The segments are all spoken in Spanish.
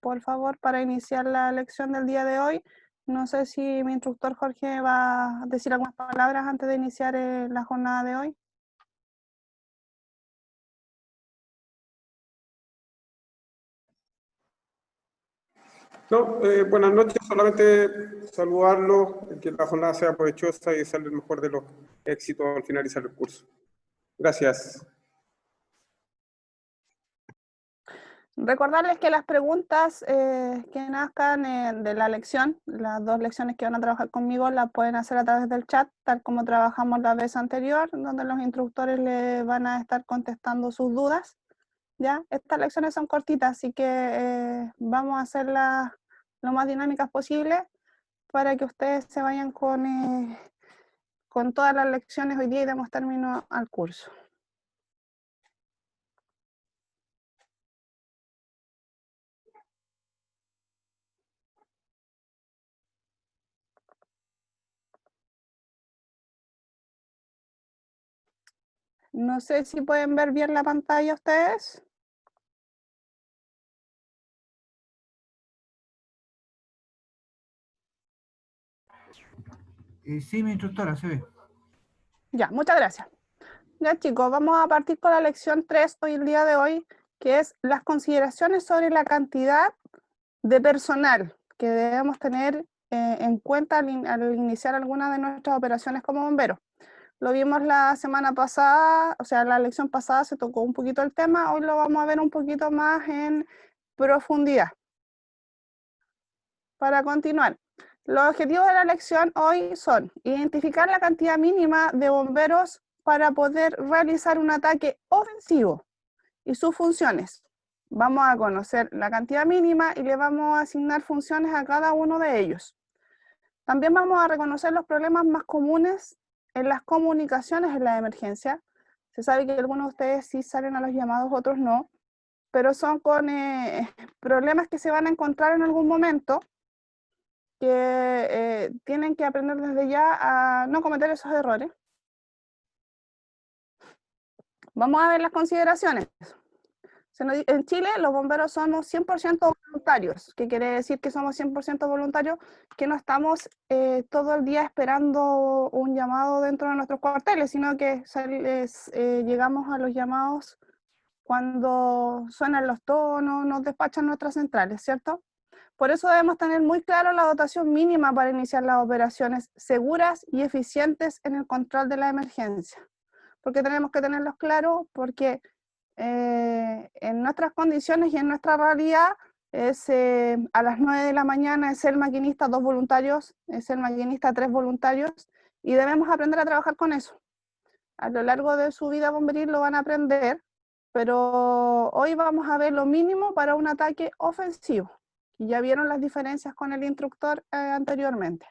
por favor, para iniciar la lección del día de hoy. No sé si mi instructor Jorge va a decir algunas palabras antes de iniciar la jornada de hoy. No, buenas noches, solamente saludarlos, que la jornada sea provechosa y salga el mejor de los éxitos al finalizar el curso. Gracias. Recordarles que las preguntas que nazcan de la lección, las 2 lecciones que van a trabajar conmigo, las pueden hacer a través del chat, tal como trabajamos la vez anterior, donde los instructores le van a estar contestando sus dudas. ¿Ya? Estas lecciones son cortitas, así que vamos a hacerlas lo más dinámicas posible para que ustedes se vayan con todas las lecciones hoy día y demos término al curso. No sé si pueden ver bien la pantalla ustedes. Sí, mi instructora, se ve. Ya, muchas gracias. Ya chicos, vamos a partir con la lección 3 hoy, el día de hoy, que es las consideraciones sobre la cantidad de personal que debemos tener en cuenta al iniciar alguna de nuestras operaciones como bomberos. Lo vimos la semana pasada, o sea, la lección pasada se tocó un poquito el tema, hoy lo vamos a ver un poquito más en profundidad. Para continuar, los objetivos de la lección hoy son identificar la cantidad mínima de bomberos para poder realizar un ataque ofensivo y sus funciones. Vamos a conocer la cantidad mínima y le vamos a asignar funciones a cada uno de ellos. También vamos a reconocer los problemas más comunes en las comunicaciones en la emergencia. Se sabe que algunos de ustedes sí salen a los llamados, otros no, pero son con problemas que se van a encontrar en algún momento que tienen que aprender desde ya a no cometer esos errores. Vamos a ver las consideraciones. En Chile los bomberos somos 100% voluntarios. ¿Qué quiere decir que somos 100% voluntarios? Que no estamos todo el día esperando un llamado dentro de nuestros cuarteles, sino que llegamos a los llamados cuando suenan los tonos, nos despachan nuestras centrales, ¿cierto? Por eso debemos tener muy claro la dotación mínima para iniciar las operaciones seguras y eficientes en el control de la emergencia. Porque tenemos que tenerlos claros, porque en nuestras condiciones y en nuestra realidad es a las 9 de la mañana es el maquinista 2 voluntarios, es el maquinista 3 voluntarios, y debemos aprender a trabajar con eso. A lo largo de su vida bomberil lo van a aprender, pero hoy vamos a ver lo mínimo para un ataque ofensivo. Y ya vieron las diferencias con el instructor anteriormente.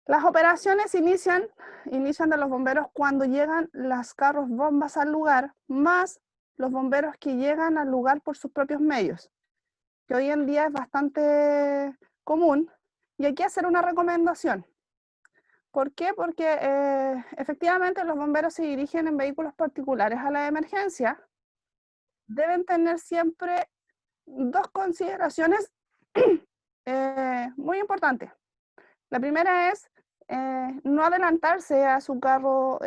Las operaciones inician de los bomberos cuando llegan las carros bombas al lugar, más los bomberos que llegan al lugar por sus propios medios, que hoy en día es bastante común. Y hay que hacer una recomendación. ¿Por qué? Porque efectivamente los bomberos se dirigen en vehículos particulares a la emergencia. Deben tener siempre 2 consideraciones muy importantes. La primera es no adelantarse a su carro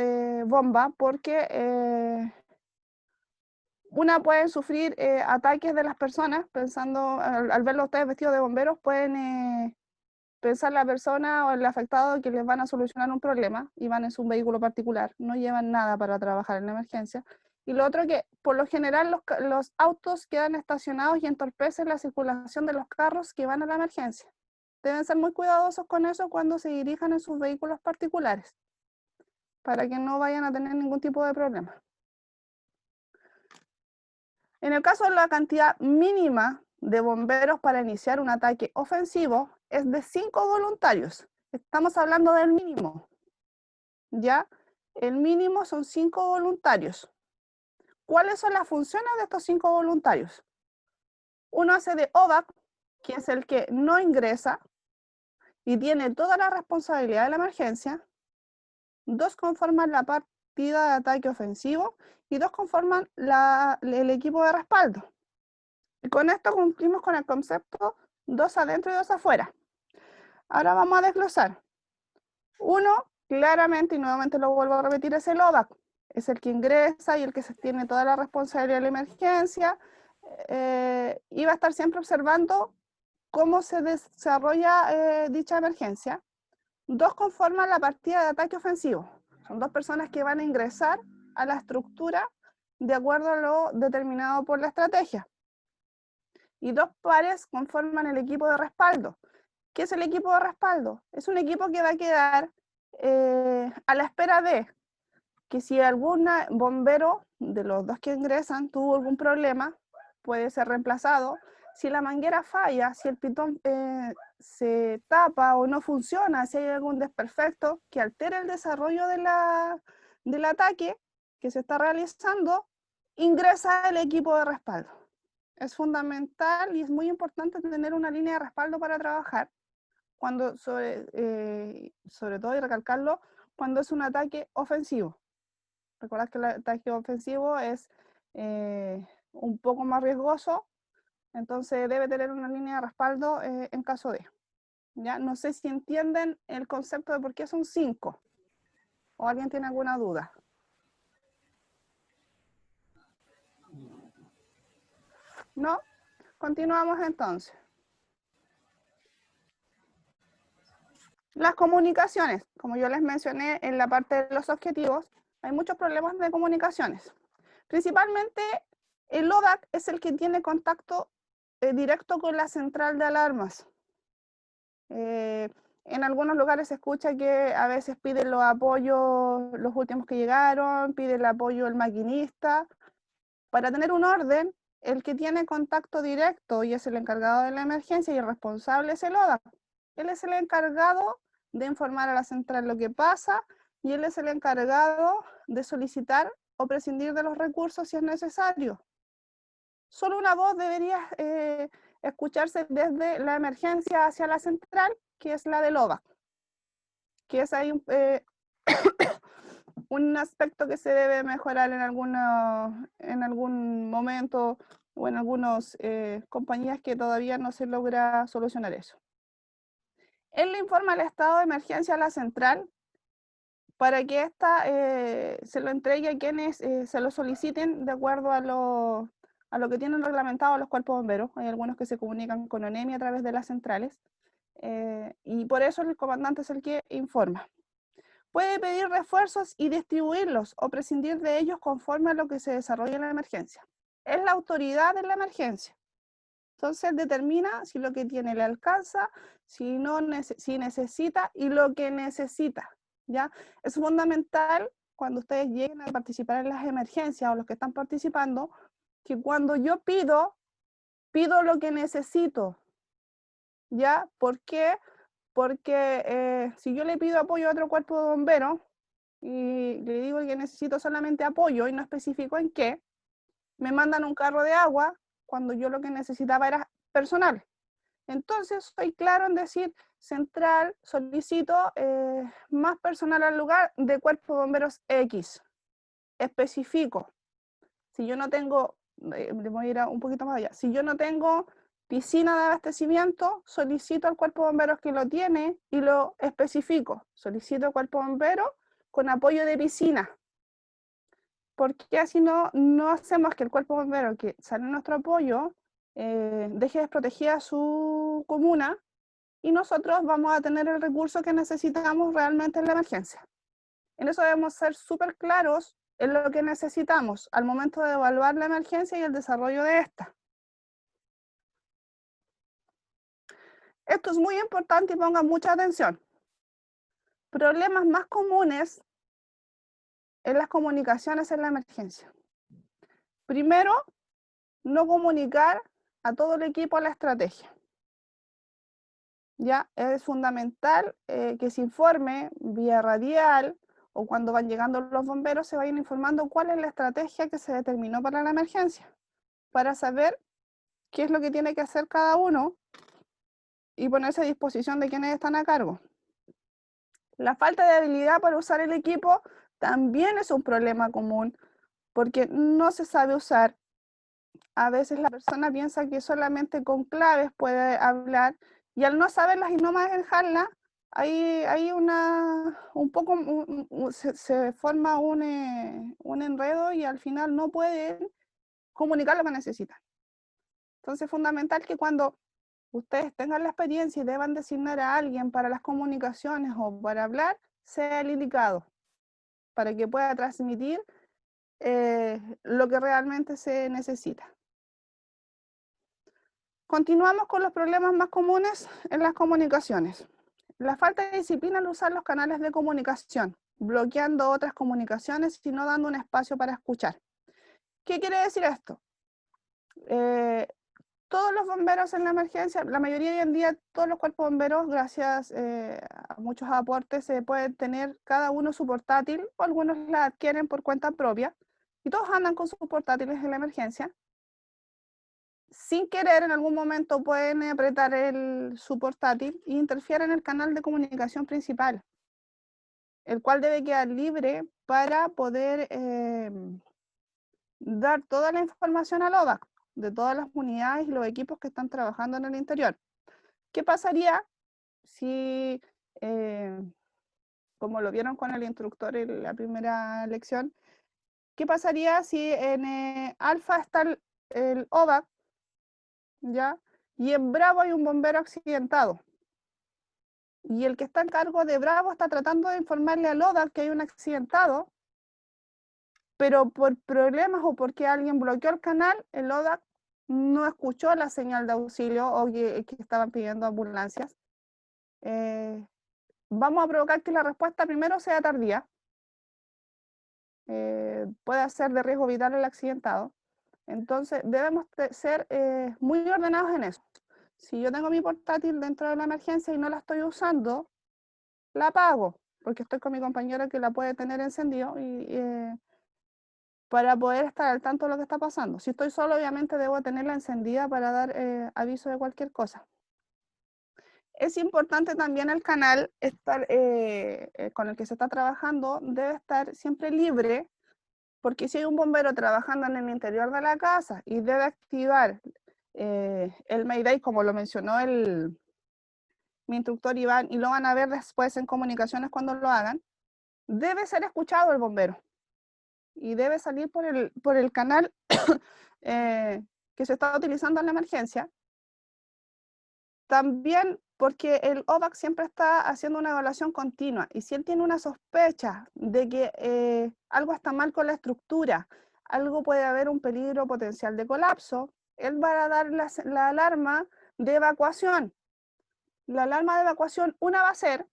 bomba, porque pueden sufrir ataques de las personas, pensando, al verlo ustedes vestidos de bomberos, pueden pensar la persona o el afectado que les van a solucionar un problema y van en su vehículo particular, no llevan nada para trabajar en la emergencia. Y lo otro, que por lo general los autos quedan estacionados y entorpecen la circulación de los carros que van a la emergencia. Deben ser muy cuidadosos con eso cuando se dirijan en sus vehículos particulares, para que no vayan a tener ningún tipo de problema. En el caso de la cantidad mínima de bomberos para iniciar un ataque ofensivo es de 5 voluntarios. Estamos hablando del mínimo, ¿ya? El mínimo son 5 voluntarios. ¿Cuáles son las funciones de estos 5 voluntarios? Uno hace de OVAC, que es el que no ingresa y tiene toda la responsabilidad de la emergencia. 2 conforman la partida de ataque ofensivo y 2 conforman el equipo de respaldo. Y con esto cumplimos con el concepto 2 adentro y 2 afuera. Ahora vamos a desglosar. Uno, claramente, y nuevamente lo vuelvo a repetir, es el ODAC. Es el que ingresa y el que tiene toda la responsabilidad de la emergencia, y va a estar siempre observando cómo se desarrolla dicha emergencia. 2 conforman la partida de ataque ofensivo. Son 2 personas que van a ingresar a la estructura de acuerdo a lo determinado por la estrategia. Y 2 pares conforman el equipo de respaldo. ¿Qué es el equipo de respaldo? Es un equipo que va a quedar a la espera de que si algún bombero de los 2 que ingresan tuvo algún problema, puede ser reemplazado. Si la manguera falla, si el pitón se tapa o no funciona, si hay algún desperfecto que altere el desarrollo del ataque que se está realizando, ingresa el equipo de respaldo. Es fundamental y es muy importante tener una línea de respaldo para trabajar, cuando sobre todo, y recalcarlo, cuando es un ataque ofensivo. Recordad que el ataque ofensivo es un poco más riesgoso, entonces debe tener una línea de respaldo en caso de. ¿Ya? No sé si entienden el concepto de por qué son 5, o alguien tiene alguna duda. ¿No? Continuamos entonces. Las comunicaciones, como yo les mencioné en la parte de los objetivos, hay muchos problemas de comunicaciones. Principalmente el ODAC es el que tiene contacto directo con la central de alarmas. En algunos lugares se escucha que a veces piden los apoyos, los últimos que llegaron, pide el apoyo el maquinista. Para tener un orden, el que tiene contacto directo y es el encargado de la emergencia y el responsable es el ODAC. Él es el encargado de informar a la central lo que pasa y él es el encargado de solicitar o prescindir de los recursos si es necesario. Solo una voz debería escucharse desde la emergencia hacia la central, que es la del ODAC, que es ahí un aspecto que se debe mejorar en algún momento o en algunas compañías que todavía no se logra solucionar eso. Él le informa el estado de emergencia a la central para que ésta se lo entregue a quienes se lo soliciten de acuerdo a lo que tienen reglamentado los cuerpos bomberos. Hay algunos que se comunican con ONEMI a través de las centrales, y por eso el comandante es el que informa. Puede pedir refuerzos y distribuirlos o prescindir de ellos conforme a lo que se desarrolla en la emergencia. Es la autoridad de la emergencia. Entonces determina si lo que tiene le alcanza, si necesita y lo que necesita. ¿Ya? Es fundamental cuando ustedes lleguen a participar en las emergencias o los que están participando, que cuando yo pido lo que necesito. ¿Ya? ¿Por qué? Porque si yo le pido apoyo a otro cuerpo de bomberos y le digo que necesito solamente apoyo y no especifico en qué, me mandan un carro de agua cuando yo lo que necesitaba era personal. Entonces, soy claro en decir, central, solicito más personal al lugar de cuerpo de bomberos X. Especifico. Si yo no tengo, voy a ir un poquito más allá, si yo no tengo piscina de abastecimiento, solicito al cuerpo de bomberos que lo tiene y lo especifico. Solicito al cuerpo de bomberos con apoyo de piscina. Porque así no hacemos que el cuerpo de bomberos que sale en nuestro apoyo deje desprotegida su comuna y nosotros vamos a tener el recurso que necesitamos realmente en la emergencia. En eso debemos ser súper claros en lo que necesitamos al momento de evaluar la emergencia y el desarrollo de esta. Esto es muy importante y pongan mucha atención. Problemas más comunes en las comunicaciones en la emergencia. Primero, no comunicar a todo el equipo la estrategia. Ya es fundamental que se informe vía radial o cuando van llegando los bomberos se vayan informando cuál es la estrategia que se determinó para la emergencia, para saber qué es lo que tiene que hacer cada uno y ponerse a disposición de quienes están a cargo. La falta de habilidad para usar el equipo también es un problema común porque no se sabe usar. a veces la persona piensa que solamente con claves puede hablar y al no saberlas y no manejarlas, hay un poco, se forma un enredo y al final no pueden comunicar lo que necesitan. Entonces es fundamental que cuando ustedes tengan la experiencia y deban designar a alguien para las comunicaciones o para hablar, sea el indicado, para que pueda transmitir lo que realmente se necesita. Continuamos con los problemas más comunes en las comunicaciones. La falta de disciplina al usar los canales de comunicación, bloqueando otras comunicaciones y no dando un espacio para escuchar. ¿Qué quiere decir esto? Todos los bomberos en la emergencia, la mayoría hoy en día, todos los cuerpos bomberos, gracias a muchos aportes, se pueden tener cada uno su portátil, o algunos la adquieren por cuenta propia, y todos andan con sus portátiles en la emergencia. Sin querer, en algún momento pueden apretar su portátil e interfieren en el canal de comunicación principal, el cual debe quedar libre para poder dar toda la información al ODAC de todas las unidades y los equipos que están trabajando en el interior. ¿Qué pasaría si, como lo vieron con el instructor en la primera lección, qué pasaría si en Alfa está el ODAC, ¿ya? Y en Bravo hay un bombero accidentado? Y el que está en cargo de Bravo está tratando de informarle al ODAC que hay un accidentado, pero por problemas o porque alguien bloqueó el canal, el ODAC no escuchó la señal de auxilio o que estaban pidiendo ambulancias. Vamos a provocar que la respuesta primero sea tardía. Puede ser de riesgo vital el accidentado. Entonces debemos ser muy ordenados en eso. Si yo tengo mi portátil dentro de la emergencia y no la estoy usando, la apago, porque estoy con mi compañero que la puede tener encendido para poder estar al tanto de lo que está pasando. Si estoy solo, obviamente debo tenerla encendida para dar aviso de cualquier cosa. Es importante también el canal con el que se está trabajando, debe estar siempre libre, porque si hay un bombero trabajando en el interior de la casa y debe activar el Mayday, como lo mencionó mi instructor Iván, y lo van a ver después en comunicaciones cuando lo hagan, debe ser escuchado el bombero y debe salir por el canal que se está utilizando en la emergencia. También porque el ODAC siempre está haciendo una evaluación continua y si él tiene una sospecha de que algo está mal con la estructura, algo puede haber un peligro potencial de colapso, él va a dar la alarma de evacuación. La alarma de evacuación, una va a ser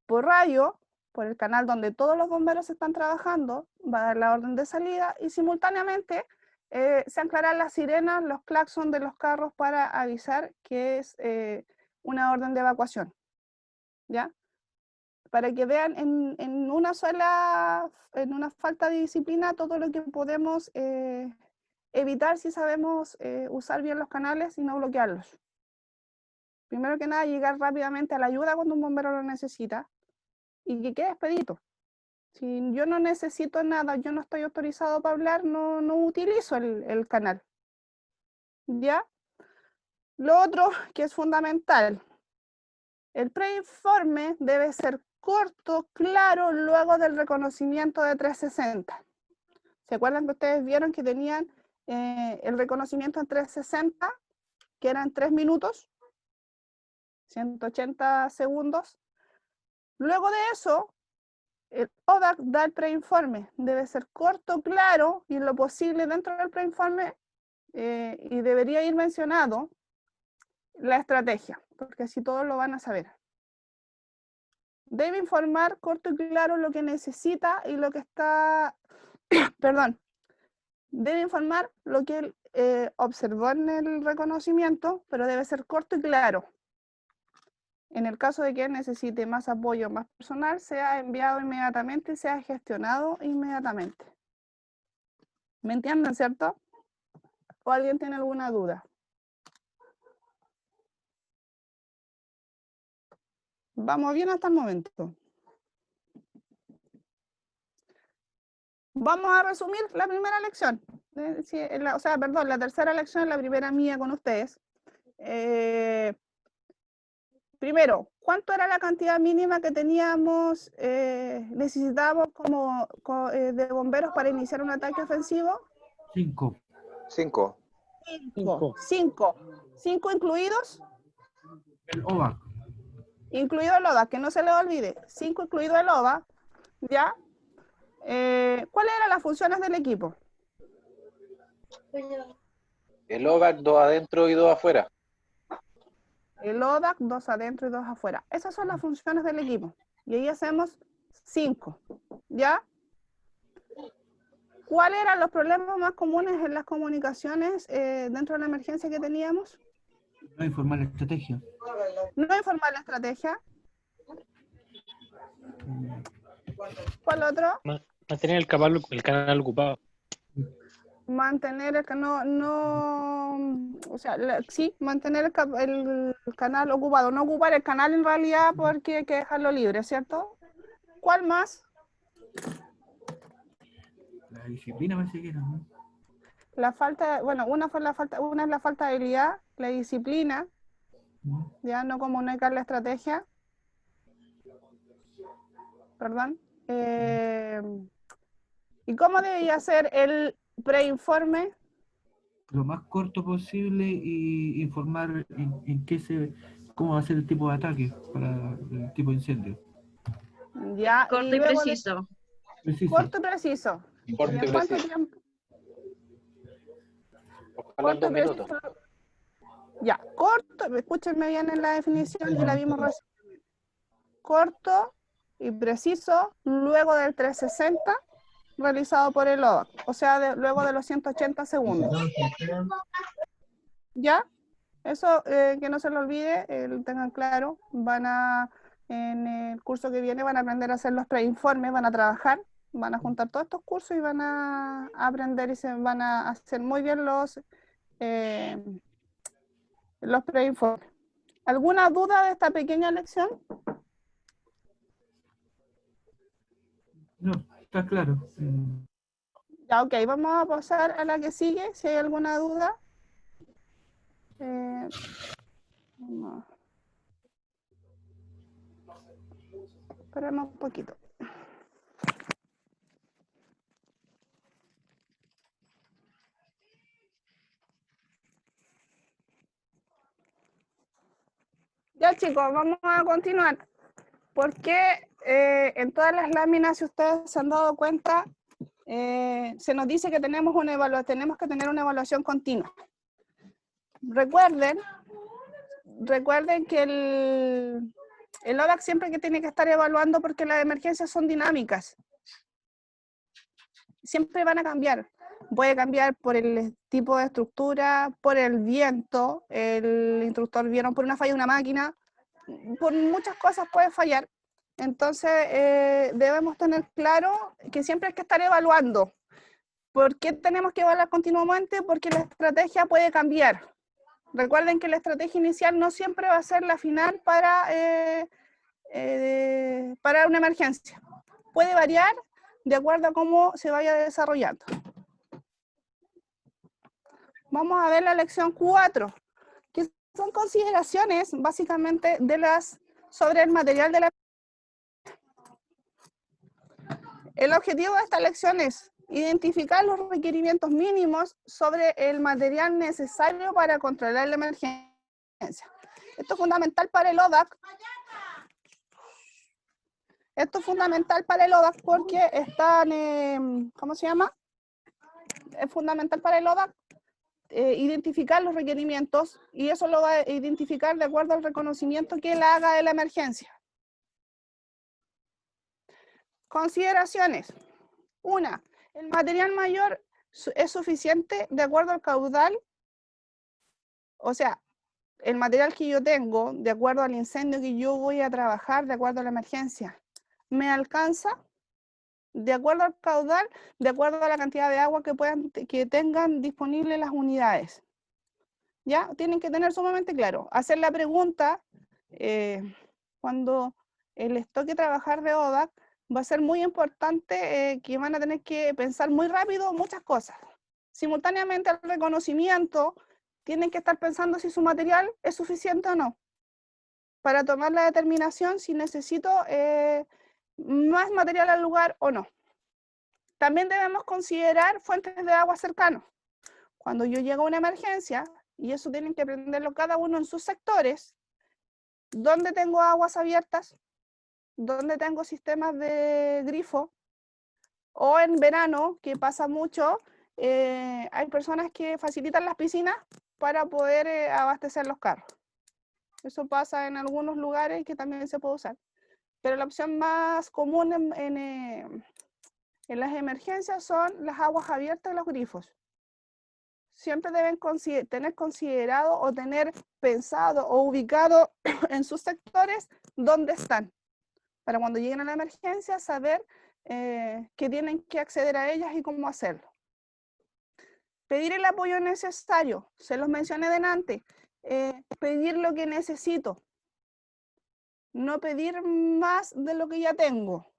por radio, por el canal donde todos los bomberos están trabajando, va a dar la orden de salida y simultáneamente se anclarán las sirenas, los claxons de los carros para avisar que es una orden de evacuación, ¿ya? Para que vean en una falta de disciplina todo lo que podemos evitar si sabemos usar bien los canales y no bloquearlos. Primero que nada, llegar rápidamente a la ayuda cuando un bombero lo necesita y que quede expedito. Si yo no necesito nada, yo no estoy autorizado para hablar, no utilizo el canal. ¿Ya? Lo otro que es fundamental, el preinforme debe ser corto, claro, luego del reconocimiento de 360. ¿Se acuerdan que ustedes vieron que tenían el reconocimiento en 360, que eran 3 minutos, 180 segundos? Luego de eso, el ODAC da el preinforme, debe ser corto, claro y en lo posible dentro del preinforme y debería ir mencionado la estrategia, porque así todos lo van a saber. Debe informar corto y claro lo que necesita y lo que está, perdón, debe informar lo que él observó en el reconocimiento, pero debe ser corto y claro. En el caso de que necesite más apoyo, más personal, sea enviado inmediatamente y sea gestionado inmediatamente. ¿Me entienden, cierto? ¿O alguien tiene alguna duda? Vamos bien hasta el momento. Vamos a resumir la primera lección. Sí, o sea, perdón, la tercera lección, la primera mía con ustedes. Primero, ¿cuánto era la cantidad mínima que teníamos, necesitábamos de bomberos para iniciar un ataque ofensivo? 5. 5. ¿Cinco incluidos? El OVAC. Incluido el ODA, que no se le olvide. 5 incluido el ODA, ¿ya? ¿Cuáles eran las funciones del equipo? El OVAC, 2 adentro y 2 afuera. El ODAC, 2 adentro y 2 afuera. Esas son las funciones del equipo. Y ahí hacemos 5, ¿ya? ¿Cuáles eran los problemas más comunes en las comunicaciones dentro de la emergencia que teníamos? No informar la estrategia. No informar la estrategia. ¿Cuál otro? Mantener el canal ocupado. Mantener el canal, o sea, sí, mantener el canal ocupado, no ocupar el canal en realidad porque hay que dejarlo libre, ¿cierto? ¿Cuál más? La disciplina parece que era, ¿no? La falta, bueno, una es la falta de habilidad, la disciplina, ya no comunicar la estrategia, perdón. ¿Y cómo debía ser el preinforme? Lo más corto posible y informar cómo va a ser el tipo de ataque para el tipo de incendio. Ya, Corto y luego preciso. Preciso. corto y preciso. Corto ¿Y y en cuánto preciso. tiempo? Ojalá en 2 minutos. Ya, corto, escúchenme bien en la definición y la vimos recién. Corto y preciso, luego del 360, realizado por el ODAC, o sea, luego de los 180 segundos. ¿Ya? Eso que no se lo olvide, tengan claro, en el curso que viene van a aprender a hacer los preinformes, van a trabajar, van a juntar todos estos cursos y van a aprender y se van a hacer muy bien los preinformes. ¿Alguna duda de esta pequeña lección? No, está claro. Ya, ok, vamos a pasar a la que sigue, si hay alguna duda. No. Esperemos un poquito. Ya chicos, vamos a continuar. Porque en todas las láminas, si ustedes se han dado cuenta, se nos dice que tenemos que tener una evaluación continua. Recuerden que el ODAC siempre que tiene que estar evaluando porque las emergencias son dinámicas. Siempre van a cambiar. Puede cambiar por el tipo de estructura, por el viento, el instructor vieron por una falla de una máquina, por muchas cosas puede fallar. Entonces debemos tener claro que siempre hay que estar evaluando. ¿Por qué tenemos que evaluar continuamente? Porque la estrategia puede cambiar. Recuerden que la estrategia inicial no siempre va a ser la final para una emergencia. Puede variar de acuerdo a cómo se vaya desarrollando. Vamos a ver la lección 4, que son consideraciones básicamente sobre el material de la... El objetivo de esta lección es identificar los requerimientos mínimos sobre el material necesario para controlar la emergencia. Esto es fundamental para el ODAC. Esto es fundamental para el ODAC porque están, ¿cómo se llama? Es fundamental para el ODAC identificar los requerimientos y eso lo va a identificar de acuerdo al reconocimiento que él haga de la emergencia. Consideraciones. 1. El material mayor es suficiente de acuerdo al caudal, o sea, el material que yo tengo, de acuerdo al incendio que yo voy a trabajar, de acuerdo a la emergencia, ¿me alcanza? De acuerdo al caudal, de acuerdo a la cantidad de agua que tengan disponibles las unidades. ¿Ya? Tienen que tener sumamente claro. Hacer la pregunta, cuando les toque trabajar de ODAC, va a ser muy importante que van a tener que pensar muy rápido muchas cosas. Simultáneamente al reconocimiento, tienen que estar pensando si su material es suficiente o no, para tomar la determinación si necesito más material al lugar o no. También debemos considerar fuentes de agua cercanos. Cuando yo llego a una emergencia, y eso tienen que aprenderlo cada uno en sus sectores, ¿dónde tengo aguas abiertas? ¿Dónde tengo sistemas de grifo? O en verano, que pasa mucho, hay personas que facilitan las piscinas para poder abastecer los carros. Eso pasa en algunos lugares que también se puede usar. Pero la opción más común en las emergencias son las aguas abiertas y los grifos. Siempre deben tener considerado o tener pensado o ubicado en sus sectores dónde están, para cuando lleguen a la emergencia saber que tienen que acceder a ellas y cómo hacerlo. Pedir el apoyo necesario, se los mencioné delante, pedir lo que necesito, no pedir más de lo que ya tengo.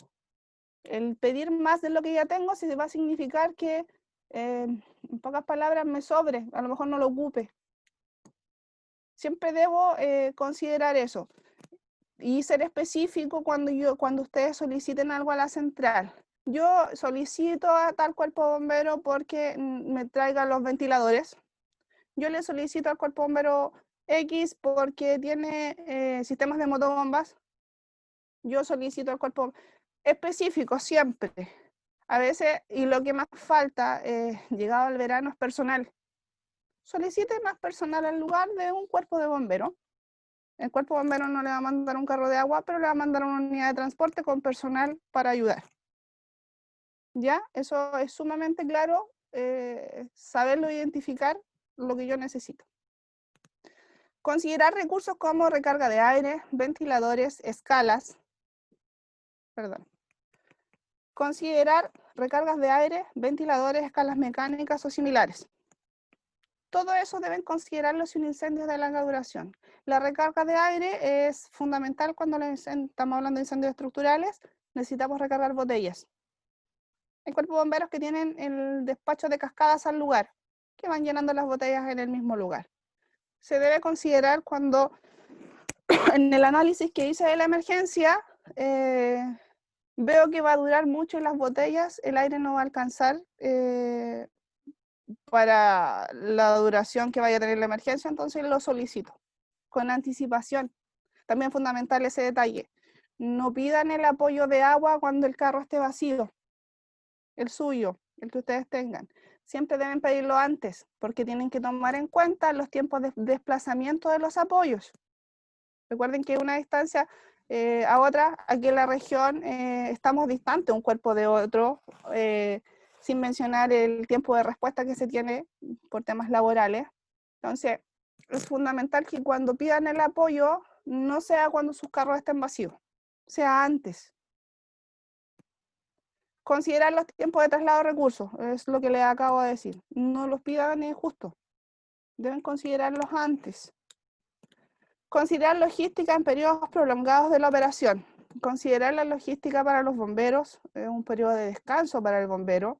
El pedir más de lo que ya tengo se va a significar que, en pocas palabras, me sobre, a lo mejor no lo ocupe. Siempre debo considerar eso y ser específico cuando ustedes soliciten algo a la central. Yo solicito a tal cuerpo bombero porque me traiga los ventiladores. Yo le solicito al cuerpo bombero X porque tiene sistemas de motobombas. Yo solicito al cuerpo específico siempre. A veces, y lo que más falta, llegado el verano, es personal. Solicite más personal al lugar de un cuerpo de bombero. El cuerpo bombero no le va a mandar un carro de agua, pero le va a mandar una unidad de transporte con personal para ayudar. ¿Ya? Eso es sumamente claro, saberlo identificar lo que yo necesito. Considerar recursos como recarga de aire, ventiladores, escalas. Considerar recargas de aire, ventiladores, escalas mecánicas o similares. Todo eso deben considerarlo si un incendio es de larga duración. La recarga de aire es fundamental cuando estamos hablando de incendios estructurales, necesitamos recargar botellas. Hay cuerpos de bomberos que tienen el despacho de cascadas al lugar, que van llenando las botellas en el mismo lugar. Se debe considerar cuando en el análisis que hice de la emergencia, veo que va a durar mucho las botellas, el aire no va a alcanzar para la duración que vaya a tener la emergencia, entonces lo solicito con anticipación. También fundamental ese detalle. No pidan el apoyo de agua cuando el carro esté vacío, el suyo, el que ustedes tengan. Siempre deben pedirlo antes, porque tienen que tomar en cuenta los tiempos de desplazamiento de los apoyos. Recuerden que una distancia a otra, aquí en la región estamos distantes un cuerpo de otro, sin mencionar el tiempo de respuesta que se tiene por temas laborales. Entonces, es fundamental que cuando pidan el apoyo, no sea cuando sus carros estén vacíos, sea antes. Considerar los tiempos de traslado de recursos, es lo que les acabo de decir. No los pidan justo, deben considerarlos antes. Considerar logística en periodos prolongados de la operación. Considerar la logística para los bomberos, un periodo de descanso para el bombero.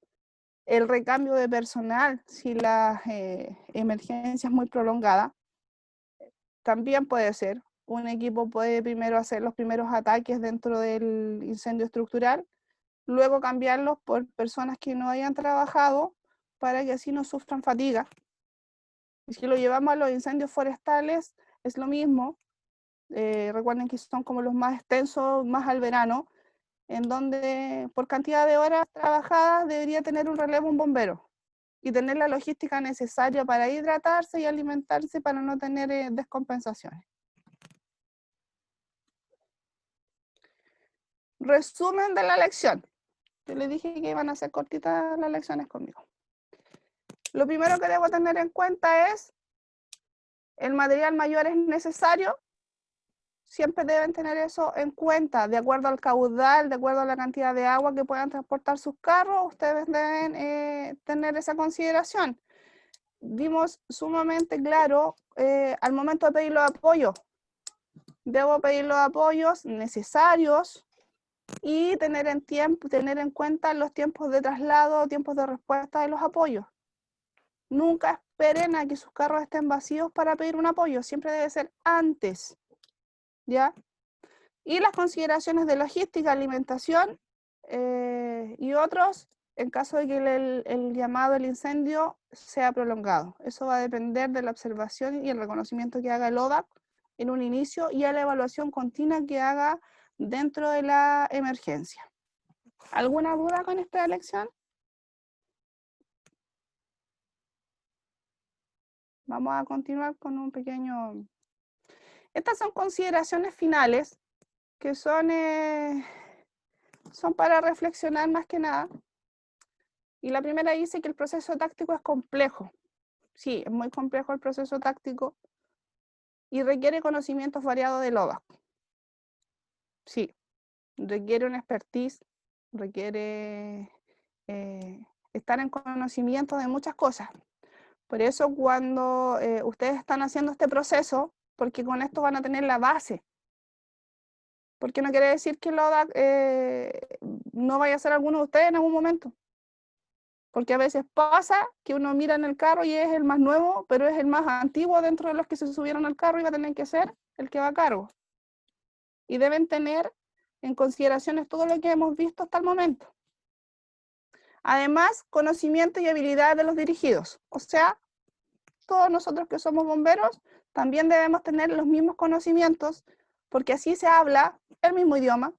El recambio de personal, si la emergencia es muy prolongada, también puede ser. Un equipo puede primero hacer los primeros ataques dentro del incendio estructural, luego cambiarlos por personas que no hayan trabajado para que así no sufran fatiga. Y si lo llevamos a los incendios forestales, es lo mismo. Recuerden que son como los más extensos, más al verano, en donde por cantidad de horas trabajadas debería tener un relevo un bombero y tener la logística necesaria para hidratarse y alimentarse para no tener descompensaciones. Resumen de la lección. Yo les dije que iban a ser cortitas las lecciones conmigo. Lo primero que debo tener en cuenta es el material mayor es necesario. Siempre deben tener eso en cuenta, de acuerdo al caudal, de acuerdo a la cantidad de agua que puedan transportar sus carros, ustedes deben tener esa consideración. Vimos sumamente claro al momento de pedir los apoyos. Debo pedir los apoyos necesarios y tener en cuenta los tiempos de traslado, tiempos de respuesta de los apoyos. Nunca esperen a que sus carros estén vacíos para pedir un apoyo, siempre debe ser antes, ¿ya? Y las consideraciones de logística, alimentación y otros, en caso de que el llamado al incendio sea prolongado. Eso va a depender de la observación y el reconocimiento que haga el ODAC en un inicio y a la evaluación continua que haga dentro de la emergencia. ¿Alguna duda con esta lección? Vamos a continuar con un pequeño... Estas son consideraciones finales que son para reflexionar más que nada. Y la primera dice que el proceso táctico es complejo. Sí, es muy complejo el proceso táctico y requiere conocimientos variados del ODAC. Sí, requiere una expertise, requiere estar en conocimiento de muchas cosas. Por eso cuando ustedes están haciendo este proceso, porque con esto van a tener la base, porque no quiere decir que el ODAC no vaya a ser alguno de ustedes en algún momento. Porque a veces pasa que uno mira en el carro y es el más nuevo, pero es el más antiguo dentro de los que se subieron al carro y va a tener que ser el que va a cargo. Y deben tener en consideraciones todo lo que hemos visto hasta el momento. Además, conocimiento y habilidad de los dirigidos. O sea, todos nosotros que somos bomberos también debemos tener los mismos conocimientos, porque así se habla el mismo idioma.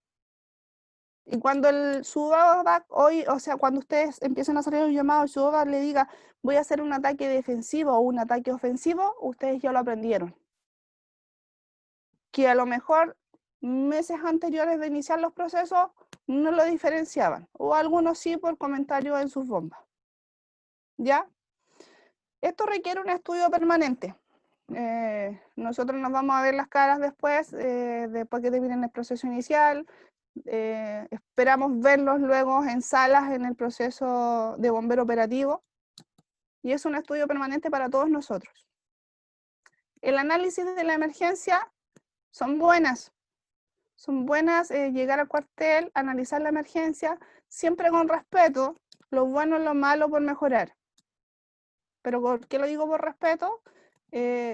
Y cuando su ODAC hoy, o sea, cuando ustedes empiezan a salir un llamado y su ODAC le diga voy a hacer un ataque defensivo o un ataque ofensivo, ustedes ya lo aprendieron. Que a lo mejor meses anteriores de iniciar los procesos no lo diferenciaban, o algunos sí por comentarios en sus bombas. ¿Ya? Esto requiere un estudio permanente. Nosotros nos vamos a ver las caras después que termine el proceso inicial. Esperamos verlos luego en salas en el proceso de bombero operativo y es un estudio permanente para todos nosotros. El análisis de la emergencia son buenas llegar al cuartel, analizar la emergencia, siempre con respeto, lo bueno y lo malo por mejorar. Pero ¿por qué lo digo por respeto?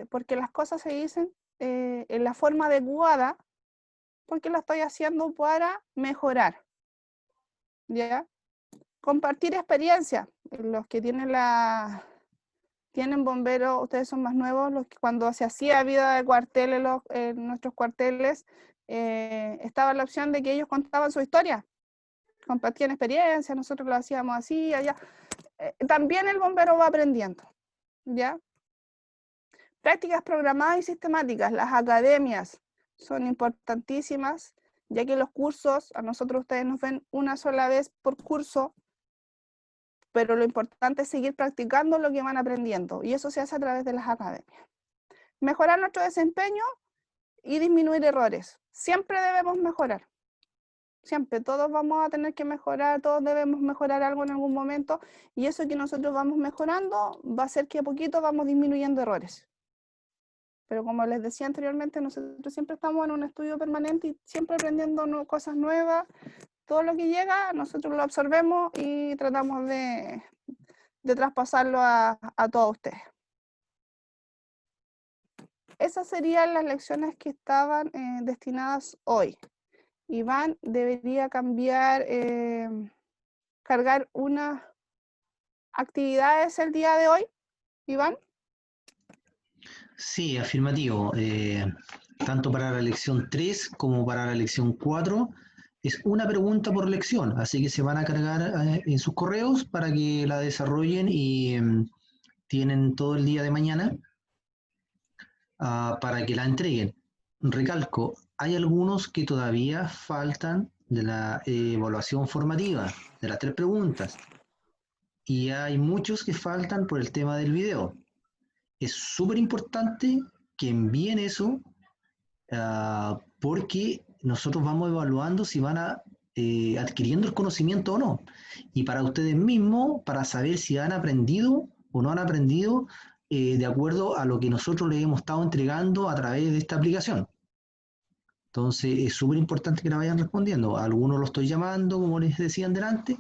Porque las cosas se dicen en la forma adecuada, porque lo estoy haciendo para mejorar, ¿ya? Compartir experiencia. Los que tienen bomberos, ustedes son más nuevos, los que cuando se hacía vida de cuarteles, nuestros cuarteles, estaba la opción de que ellos contaban su historia, compartían experiencia, nosotros lo hacíamos así, allá. También el bombero va aprendiendo, ¿ya? Prácticas programadas y sistemáticas. Las academias son importantísimas, ya que los cursos, a nosotros ustedes nos ven una sola vez por curso, pero lo importante es seguir practicando lo que van aprendiendo, y eso se hace a través de las academias. Mejorar nuestro desempeño y disminuir errores. Siempre debemos mejorar. Siempre, todos vamos a tener que mejorar, todos debemos mejorar algo en algún momento, y eso que nosotros vamos mejorando va a hacer que a poquito vamos disminuyendo errores. Pero como les decía anteriormente, nosotros siempre estamos en un estudio permanente y siempre aprendiendo cosas nuevas. Todo lo que llega, nosotros lo absorbemos y tratamos de traspasarlo a todos ustedes. Esas serían las lecciones que estaban destinadas hoy. Iván debería cargar unas actividades el día de hoy. Iván. Sí, afirmativo. Tanto para la lección 3 como para la lección 4 es una pregunta por lección, así que se van a cargar en sus correos para que la desarrollen y tienen todo el día de mañana para que la entreguen. Recalco, hay algunos que todavía faltan de la evaluación formativa, de las 3 preguntas, y hay muchos que faltan por el tema del video. Es súper importante que envíen eso porque nosotros vamos evaluando si van adquiriendo el conocimiento o no. Y para ustedes mismos, para saber si han aprendido o no han aprendido de acuerdo a lo que nosotros les hemos estado entregando a través de esta aplicación. Entonces es súper importante que la vayan respondiendo. A algunos los estoy llamando, como les decía delante,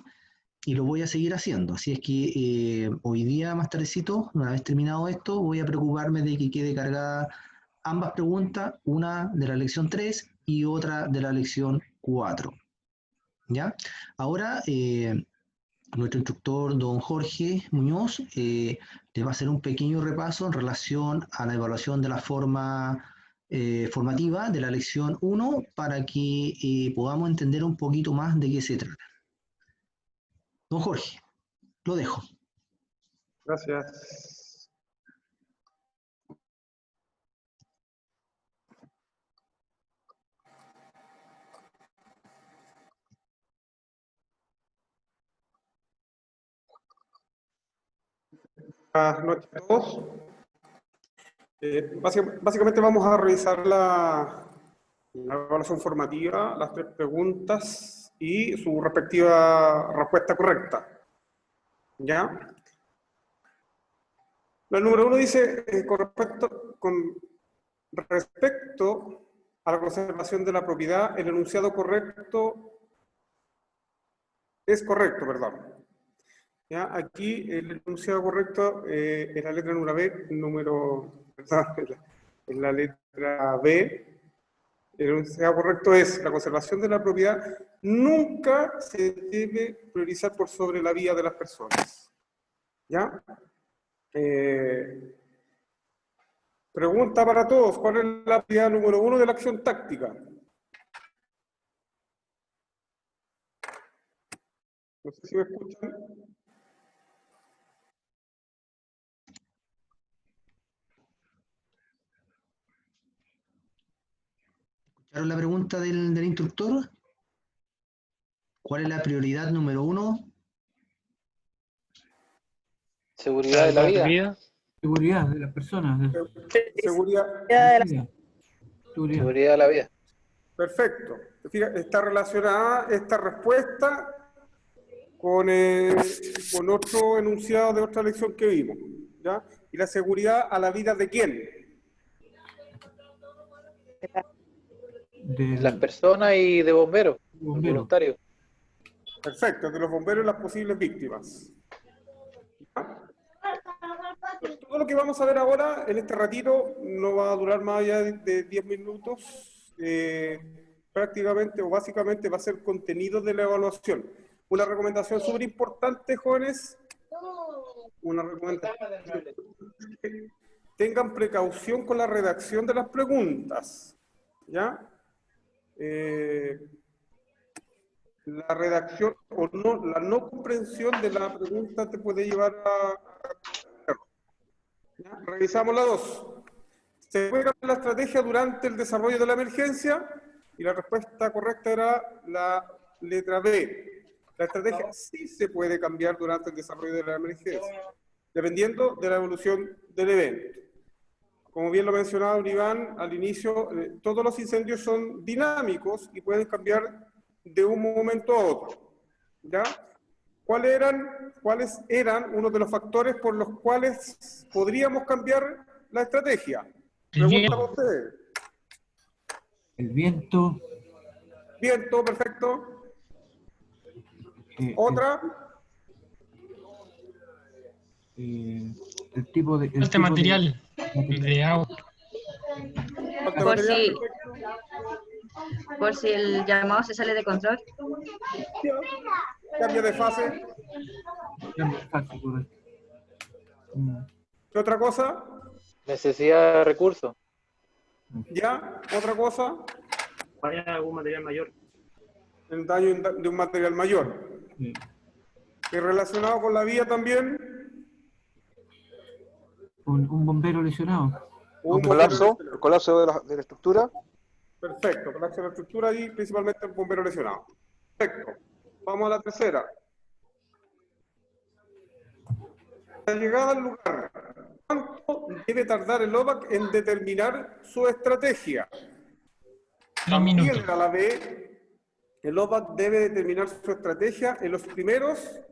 y lo voy a seguir haciendo. Así es que hoy día, más tardecito, una vez terminado esto, voy a preocuparme de que quede cargada ambas preguntas, una de la lección 3 y otra de la lección 4. ¿Ya? Ahora, nuestro instructor, don Jorge Muñoz, le va a hacer un pequeño repaso en relación a la evaluación de la forma formativa de la lección 1 para que podamos entender un poquito más de qué se trata. Don Jorge, lo dejo. Gracias. Buenas noches a todos. Básicamente vamos a revisar la evaluación formativa, las 3 preguntas y su respectiva respuesta correcta. ¿Ya? La número 1 dice, con respecto a la conservación de la propiedad, el enunciado correcto es correcto, perdón. ¿Ya? Aquí el enunciado correcto es la letra en la letra B. El enunciado correcto es: la conservación de la propiedad nunca se debe priorizar por sobre la vida de las personas. ¿Ya? Pregunta para todos: ¿cuál es la prioridad número 1 de la acción táctica? No sé si me escuchan. ¿Escucharon la pregunta del instructor? ¿Cuál es la prioridad número 1? Seguridad de la vida. Seguridad de las personas. Seguridad. Seguridad de la vida. Perfecto. Fíjate, está relacionada esta respuesta con otro enunciado de otra lección que vimos. ¿Ya? ¿Y la seguridad a la vida de quién? De las personas y de bomberos, voluntarios. Perfecto, de los bomberos y las posibles víctimas. ¿Ya? Todo lo que vamos a ver ahora en este ratito no va a durar más allá de 10 minutos. Prácticamente o básicamente va a ser contenido de la evaluación. Una recomendación súper importante, jóvenes. Una recomendación: tengan precaución con la redacción de las preguntas. ¿Ya? La redacción o no, la no comprensión de la pregunta te puede llevar a... ¿Ya? Revisamos la 2. ¿Se puede cambiar la estrategia durante el desarrollo de la emergencia? Y la respuesta correcta era la letra B. La estrategia sí se puede cambiar durante el desarrollo de la emergencia, dependiendo de la evolución del evento. Como bien lo mencionaba Iván al inicio, todos los incendios son dinámicos y pueden cambiar de un momento a otro. ¿Ya? ¿Cuáles eran uno de los factores por los cuales podríamos cambiar la estrategia? Pregunta para ustedes. El viento. Viento, perfecto. ¿Otra? El tipo de... Falta material de agua. ¿Falta Por material? si, por si el llamado se sale de control. Cambio de fase. Fácil, correcto. ¿Qué otra cosa? Necesidad de recursos. ¿Ya? ¿Otra cosa? Falla de algún material mayor. El daño de un material mayor. Sí. ¿Y relacionado con la vía también? Un bombero lesionado. Un Colapso, bombero- el colapso de la estructura. Perfecto, colapso de la estructura y principalmente el bombero lesionado. Perfecto. Vamos a la tercera. La llegada al lugar. ¿Cuánto debe tardar el OVAC en determinar su estrategia? 2 minutos. También a la vez, el OVAC debe determinar su estrategia en los primeros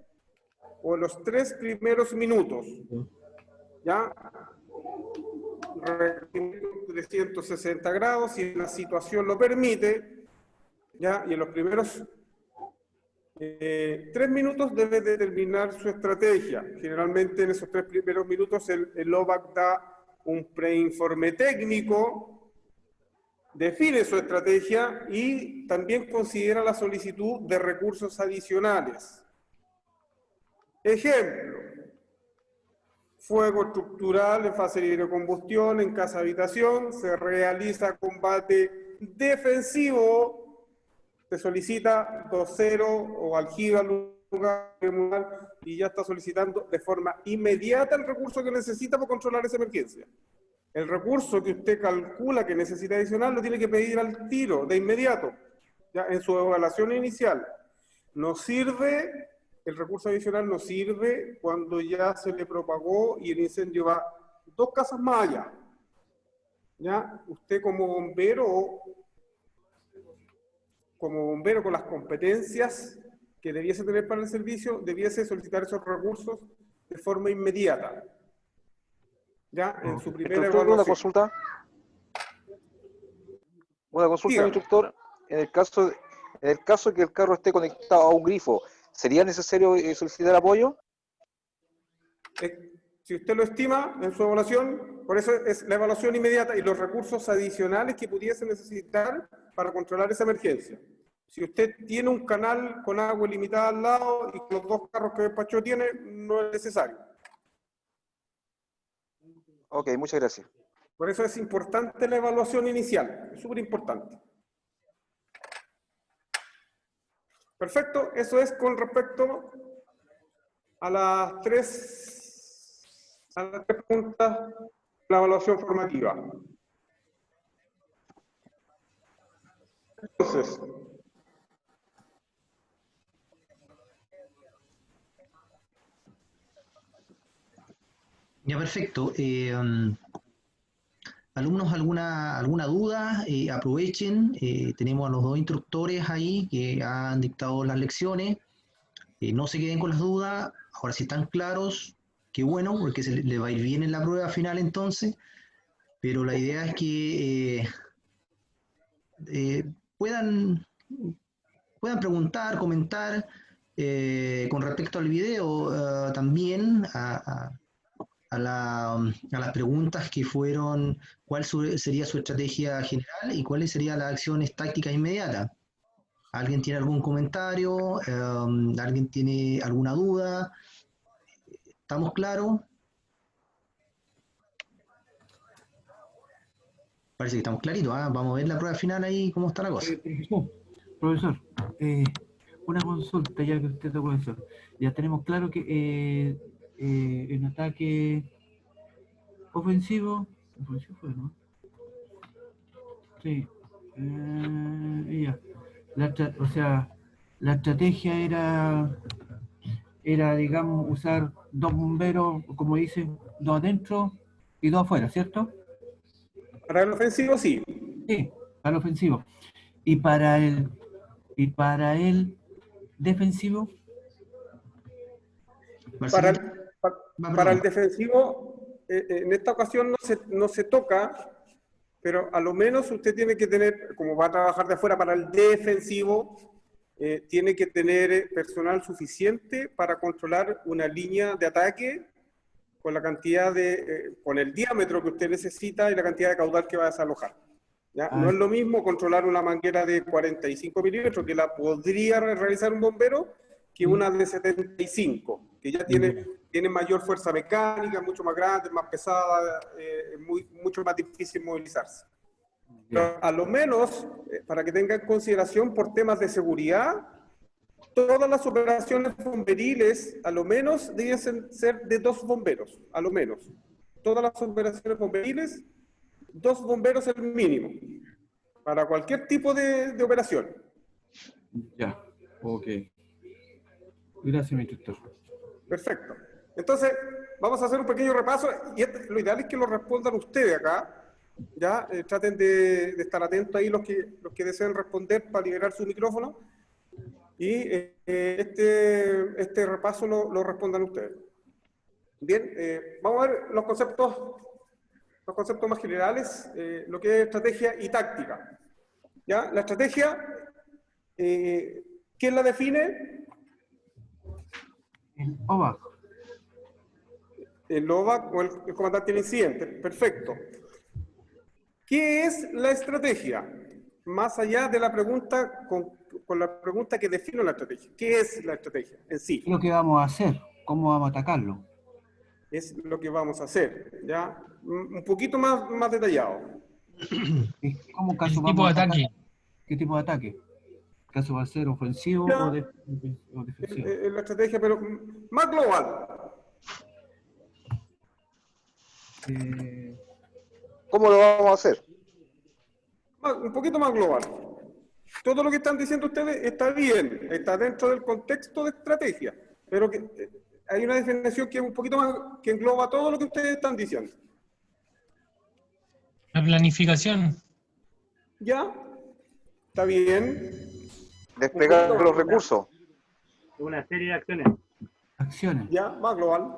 o en los 3 primeros minutos. ¿Ya? 360 grados, si la situación lo permite, ¿ya? Y en los primeros 3 minutos debe determinar su estrategia. Generalmente en esos 3 primeros minutos el OVAC da un preinforme técnico, define su estrategia y también considera la solicitud de recursos adicionales. Ejemplo, fuego estructural en fase libre de combustión en casa habitación, se realiza combate defensivo, se solicita docero o aljibe al lugar y ya está solicitando de forma inmediata el recurso que necesita para controlar esa emergencia. El recurso que usted calcula que necesita adicional lo tiene que pedir al tiro, de inmediato, ya en su evaluación inicial. No sirve, el recurso adicional no sirve cuando ya se le propagó y el incendio va 2 casas más allá. ¿Ya? Usted como bombero con las competencias que debiese tener para el servicio, debiese solicitar esos recursos de forma inmediata. Ya, en su primera evaluación. Una consulta, instructor. En el caso que el carro esté conectado a un grifo, ¿sería necesario solicitar apoyo? Si usted lo estima en su evaluación, por eso es la evaluación inmediata y los recursos adicionales que pudiese necesitar para controlar esa emergencia. Si usted tiene un canal con agua ilimitada al lado y los 2 carros que despachó tiene, no es necesario. Ok, muchas gracias. Por eso es importante la evaluación inicial, es súper importante. Perfecto, eso es con respecto a las 3 preguntas de la evaluación formativa. Entonces, ya, perfecto. Alumnos, ¿alguna duda? Aprovechen. Tenemos a los 2 instructores ahí que han dictado las lecciones. No se queden con las dudas. Ahora, si están claros, qué bueno, porque se les va a ir bien en la prueba final entonces. Pero la idea es que puedan preguntar, comentar con respecto al video también a las preguntas que fueron cuál sería su estrategia general y cuáles serían las acciones tácticas inmediatas. ¿Alguien tiene algún comentario? ¿Alguien tiene alguna duda? ¿Estamos claros? Parece que estamos claritos, ¿eh? Vamos a ver la prueba final ahí, cómo está la cosa. Profesor, una consulta ya que usted es profesor. Ya tenemos claro que en ataque ofensivo fue, ¿no? Sí. Ya. O sea, la estrategia era, digamos, usar 2 bomberos, como dicen, 2 adentro y 2 afuera, ¿cierto? Para el ofensivo, sí. Sí, para el ofensivo. Y para el defensivo. Para el defensivo, en esta ocasión no se toca, pero a lo menos usted tiene que tener, como va a trabajar de afuera para el defensivo, tiene que tener personal suficiente para controlar una línea de ataque con la cantidad con el diámetro que usted necesita y la cantidad de caudal que va a desalojar. ¿Ya? No es lo mismo controlar una manguera de 45 milímetros, que la podría realizar un bombero, que una de 75, que ya tiene mayor fuerza mecánica, mucho más grande, más pesada, mucho más difícil movilizarse. Pero a lo menos, para que tengan en consideración por temas de seguridad, todas las operaciones bomberiles, a lo menos, deben ser de 2 bomberos, a lo menos. Todas las operaciones bomberiles, 2 bomberos es el mínimo, para cualquier tipo de operación. Ya, ok. Gracias, mi instructor. Perfecto. Entonces, vamos a hacer un pequeño repaso, y lo ideal es que lo respondan ustedes acá. Ya, traten de estar atentos ahí los que deseen responder para liberar su micrófono. Y este repaso lo respondan ustedes. Bien, vamos a ver los conceptos más generales, lo que es estrategia y táctica. ¿Ya? La estrategia, ¿quién la define? El OVAC. El OVAC o el comandante del incidente. Perfecto. ¿Qué es la estrategia? Más allá de la pregunta, con la pregunta que define la estrategia. ¿Qué es la estrategia en sí? ¿Qué es lo que vamos a hacer? ¿Cómo vamos a atacarlo? Es lo que vamos a hacer, ¿ya? Un poquito más detallado. ¿Cómo caso El vamos tipo a de atacar? ataque. ¿Qué tipo de ataque? ¿Caso va a ser ofensivo Ya. o defensivo? La estrategia, pero más global. ¿Cómo lo vamos a hacer? Un poquito más global. Todo lo que están diciendo ustedes está bien, está dentro del contexto de estrategia, pero que hay una definición que es un poquito más, que engloba todo lo que ustedes están diciendo. La planificación. ¿Ya? ¿Está bien? Desplegar los recursos. Una serie de acciones. Acciones. ¿Ya? Más global.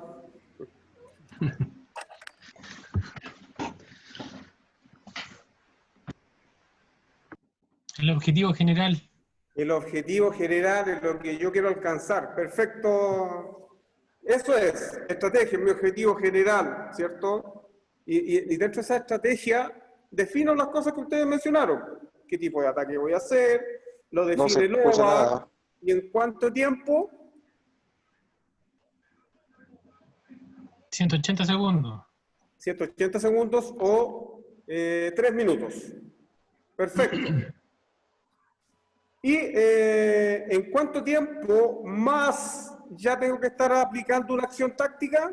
El objetivo general. El objetivo general es lo que yo quiero alcanzar. Perfecto. Eso es, estrategia, mi objetivo general, ¿cierto? Y dentro de esa estrategia, defino las cosas que ustedes mencionaron. ¿Qué tipo de ataque voy a hacer? Lo No se define el escucha OVAC. nada. ¿Y en cuánto tiempo? 180 segundos. 180 segundos o 3 minutos. Perfecto. ¿Y en cuánto tiempo más ya tengo que estar aplicando una acción táctica?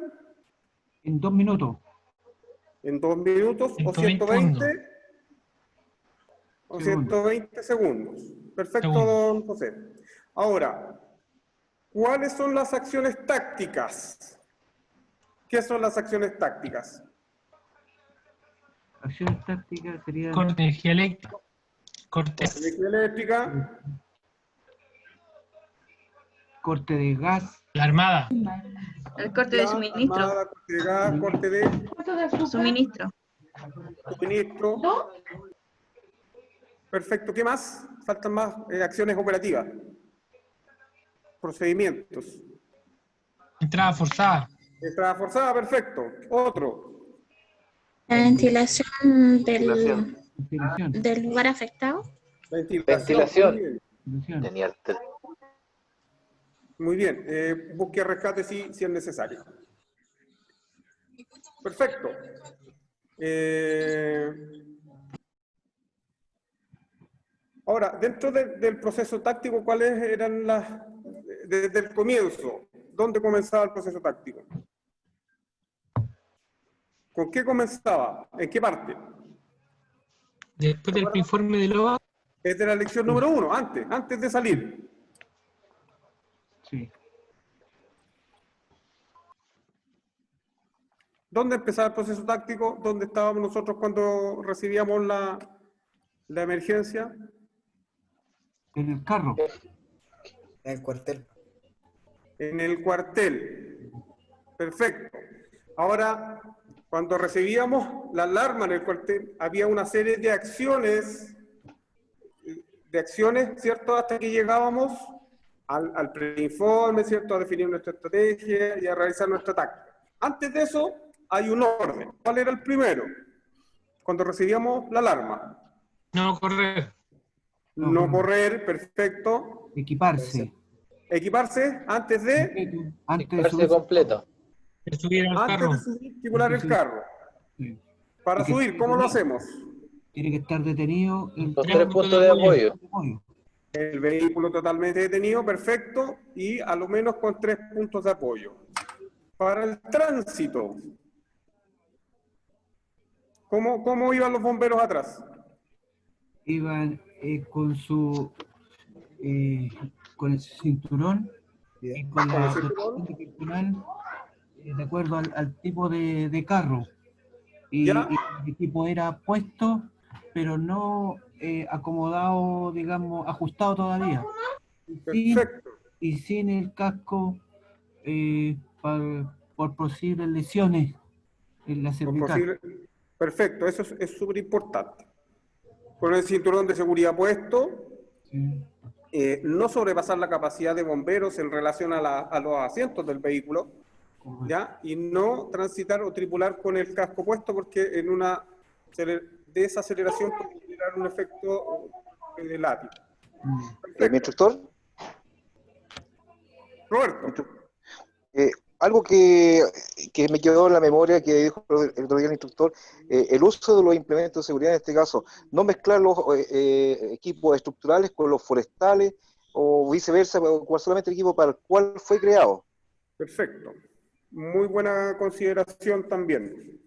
En 2 minutos. ¿En 2 minutos o 120? O 120 segundos. Perfecto, don José. Ahora, ¿cuáles son las acciones tácticas? ¿Qué son las acciones tácticas? Acciones tácticas serían... Corte de energía eléctrica. Corte. Energía eléctrica. Corte de gas. La armada. El corte de suministro. Armada, corte de gas, corte de Suministro. suministro. Perfecto. ¿Qué más? Faltan más acciones operativas. Procedimientos. Entrada forzada. Entrada forzada, perfecto. Otro. La ventilación Ventilación. del lugar afectado. Ventilación. Muy bien. Genial. Muy bien. Busque rescate si es necesario. Perfecto. Ahora, dentro del proceso táctico, ¿cuáles eran desde el comienzo? ¿Dónde comenzaba el proceso táctico? ¿Con qué comenzaba? ¿En qué parte? Después del informe de OVAC. Es de la lección número 1, antes de salir. Sí. ¿Dónde empezaba el proceso táctico? ¿Dónde estábamos nosotros cuando recibíamos la emergencia? En el carro. En el cuartel. En el cuartel. Perfecto. Ahora, cuando recibíamos la alarma en el cuartel, había una serie de acciones, ¿cierto? Hasta que llegábamos al preinforme, ¿cierto? A definir nuestra estrategia y a realizar nuestra táctica. Antes de eso, hay un orden. ¿Cuál era el primero? Cuando recibíamos la alarma. No correr. No correr, perfecto. Equiparse. Equiparse antes de... Antes de Equiparse completo. De subir al Antes carro. de subir, articular el carro. Sí. Para Y que- subir, ¿cómo lo hacemos? Tiene que estar detenido en Los 3 puntos de apoyo. apoyo. El vehículo totalmente detenido, perfecto, y a lo menos con 3 puntos de apoyo. Para el tránsito, ¿cómo iban los bomberos atrás? Iban con el cinturón y con Con el la cinturón. protección personal, de acuerdo al tipo de carro. Y ¿Ya? el equipo era puesto, pero no acomodado, digamos, ajustado todavía. Perfecto. Y sin el casco por posibles lesiones en la Con cervical. Perfecto, eso es súper importante. Con el cinturón de seguridad puesto, Sí. no sobrepasar la capacidad de bomberos en relación a los asientos del vehículo, ¿ya? Y no transitar o tripular con el casco puesto, porque en una desaceleración puede generar un efecto de látigo. ¿Mi instructor? Roberto. Algo que me quedó en la memoria que dijo el otro día el instructor, el uso de los implementos de seguridad en este caso, no mezclar los equipos estructurales con los forestales o viceversa, ocupar solamente el equipo para el cual fue creado. Perfecto. Muy buena consideración también.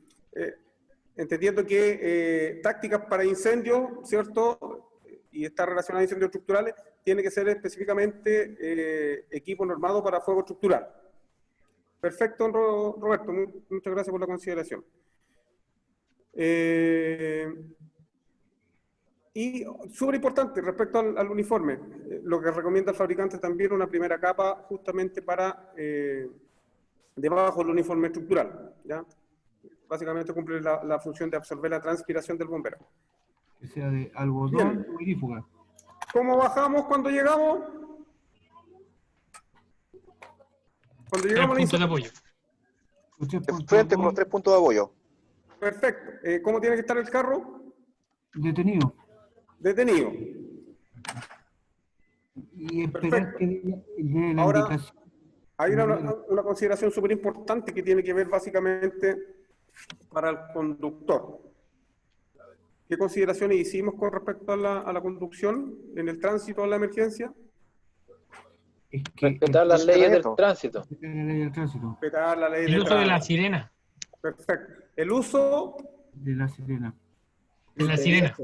Entendiendo que tácticas para incendios, ¿cierto? Y está relacionada a incendios estructurales, tiene que ser específicamente equipo normado para fuego estructural. Perfecto, Roberto, muchas gracias por la consideración. Y súper importante respecto al uniforme, lo que recomienda el fabricante también una primera capa justamente para debajo del uniforme estructural, ¿ya? Básicamente cumple la función de absorber la transpiración del bombero. Que sea de algodón o irífuga. ¿Cómo bajamos cuando llegamos? Cuando llegamos a puntos de apoyo. Frente con los 3 puntos de apoyo. Perfecto. ¿Cómo tiene que estar el carro? Detenido. Detenido. Y esperar que dé la Ahora, indicación. hay una consideración súper importante que tiene que ver básicamente para el conductor. ¿Qué consideraciones hicimos con respecto a la conducción en el tránsito a la emergencia? Respetar las leyes del tránsito. Respetar la ley El uso de la sirena. Perfecto. El uso de la sirena. De la sirena.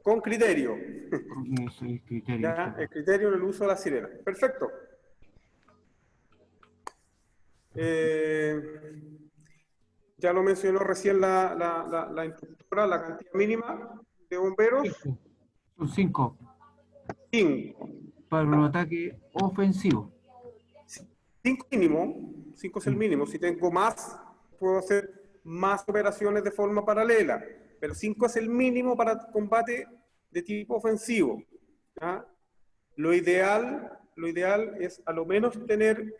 Con criterio. Eso es criterio. Ya, el criterio en el uso de la sirena. Perfecto. Ya lo mencionó recién la instructora, la cantidad mínima de bomberos. Son 5. 5. Para un ataque ofensivo. 5 mínimo. 5 es el mínimo. Si tengo más, puedo hacer más operaciones de forma paralela. Pero 5 es el mínimo para combate de tipo ofensivo. ¿Ya? Lo ideal es a lo menos tener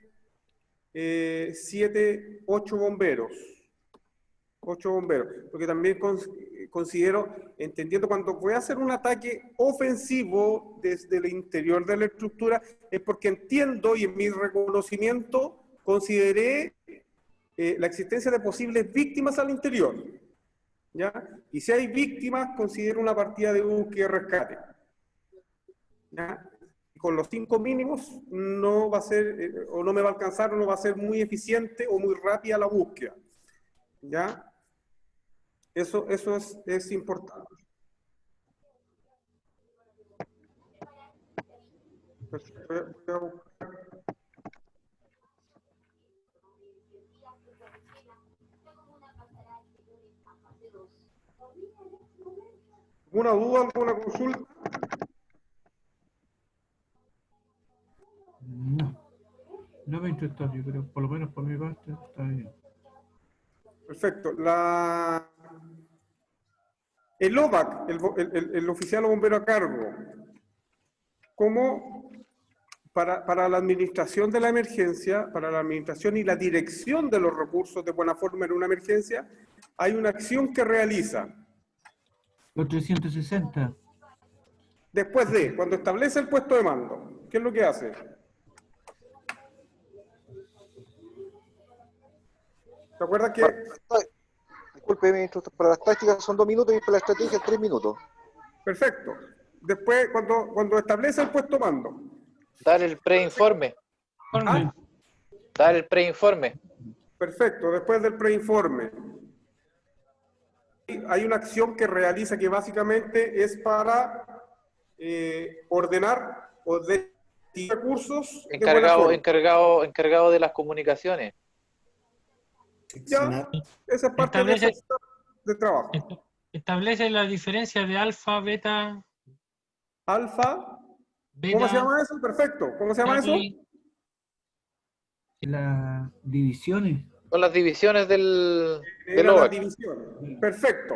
7, 8 bomberos. 8 bomberos. Porque también considero, entendiendo cuando voy a hacer un ataque ofensivo desde el interior de la estructura, es porque entiendo y en mi reconocimiento consideré la existencia de posibles víctimas al interior. ¿Ya? Y si hay víctimas, considero una partida de búsqueda y rescate. ¿Ya? Con los 5 mínimos no va a ser, o no me va a alcanzar, o no va a ser muy eficiente o muy rápida la búsqueda. ¿Ya? Eso es importante. ¿Alguna duda, alguna consulta? No me interesa, yo creo, por lo menos por mi parte, está bien. Perfecto. El OVAC, el oficial o bombero a cargo, como para la administración de la emergencia, para la administración y la dirección de los recursos de buena forma en una emergencia, hay una acción que realiza. Los 360. Después de, cuando establece el puesto de mando, ¿qué es lo que hace? ¿Te acuerdas que...? Disculpe, ministro, para las tácticas son 2 minutos y para la estrategia 3 minutos. Perfecto. Después, cuando establece el puesto de mando. Dar el preinforme. ¿Ah? Dar el preinforme. Perfecto. Después del preinforme. Hay una acción que realiza que básicamente es para ordenar o de recursos. Encargado de las comunicaciones. Ya, esa es parte de trabajo. Establece la diferencia de alfa, beta. Alfa. Beta, ¿Cómo se llama eso? Perfecto. ¿Cómo se llama eso? Las divisiones. Son las divisiones del Las OVAC. divisiones. Perfecto.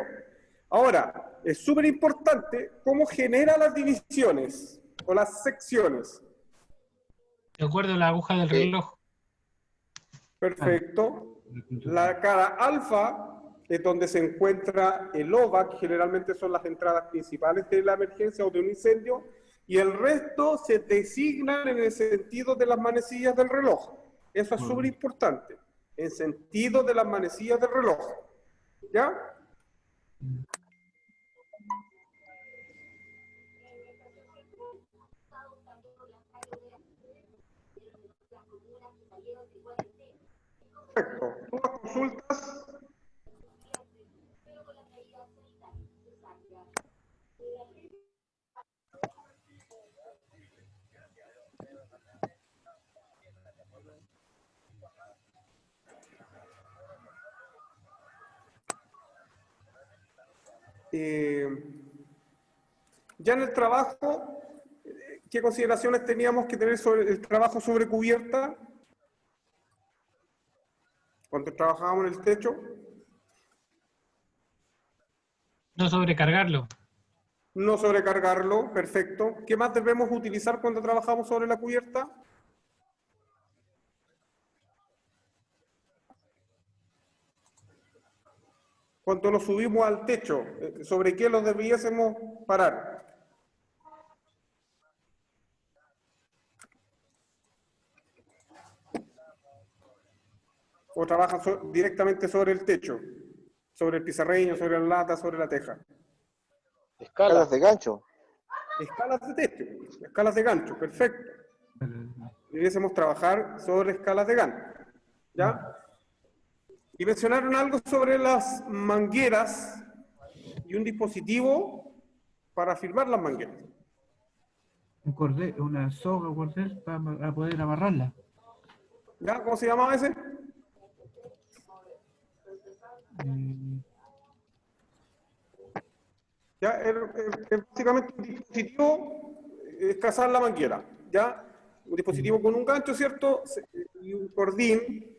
Ahora, es súper importante cómo genera las divisiones o las secciones. De acuerdo a la aguja del reloj. Perfecto. La cara alfa es donde se encuentra el OVA, que generalmente son las entradas principales de la emergencia o de un incendio, y el resto se designan en el sentido de las manecillas del reloj. Eso es súper importante, en sentido de las manecillas del reloj. ¿Ya? Perfecto. Tú las consultas. Ya en el trabajo, ¿qué consideraciones teníamos que tener sobre el trabajo sobre cubierta? Cuando trabajábamos en el techo. No sobrecargarlo. No sobrecargarlo, perfecto. ¿Qué más debemos utilizar cuando trabajamos sobre la cubierta? Cuando lo subimos al techo, ¿sobre qué lo debiésemos parar? ¿O trabajan directamente sobre el techo? Sobre el pizarreño, sobre la lata, sobre la teja. Escalas de gancho. Escalas de techo, escalas de gancho, perfecto. Debiésemos trabajar sobre escalas de gancho. ¿Ya? Y mencionaron algo sobre las mangueras y un dispositivo para firmar las mangueras. Un cordel, una soga o cordel para poder amarrarla. ¿Ya? ¿Cómo se llamaba ese? ¿Ya? Básicamente un dispositivo es cazar la manguera. ¿Ya? Un dispositivo con un gancho, ¿cierto? Y un cordín.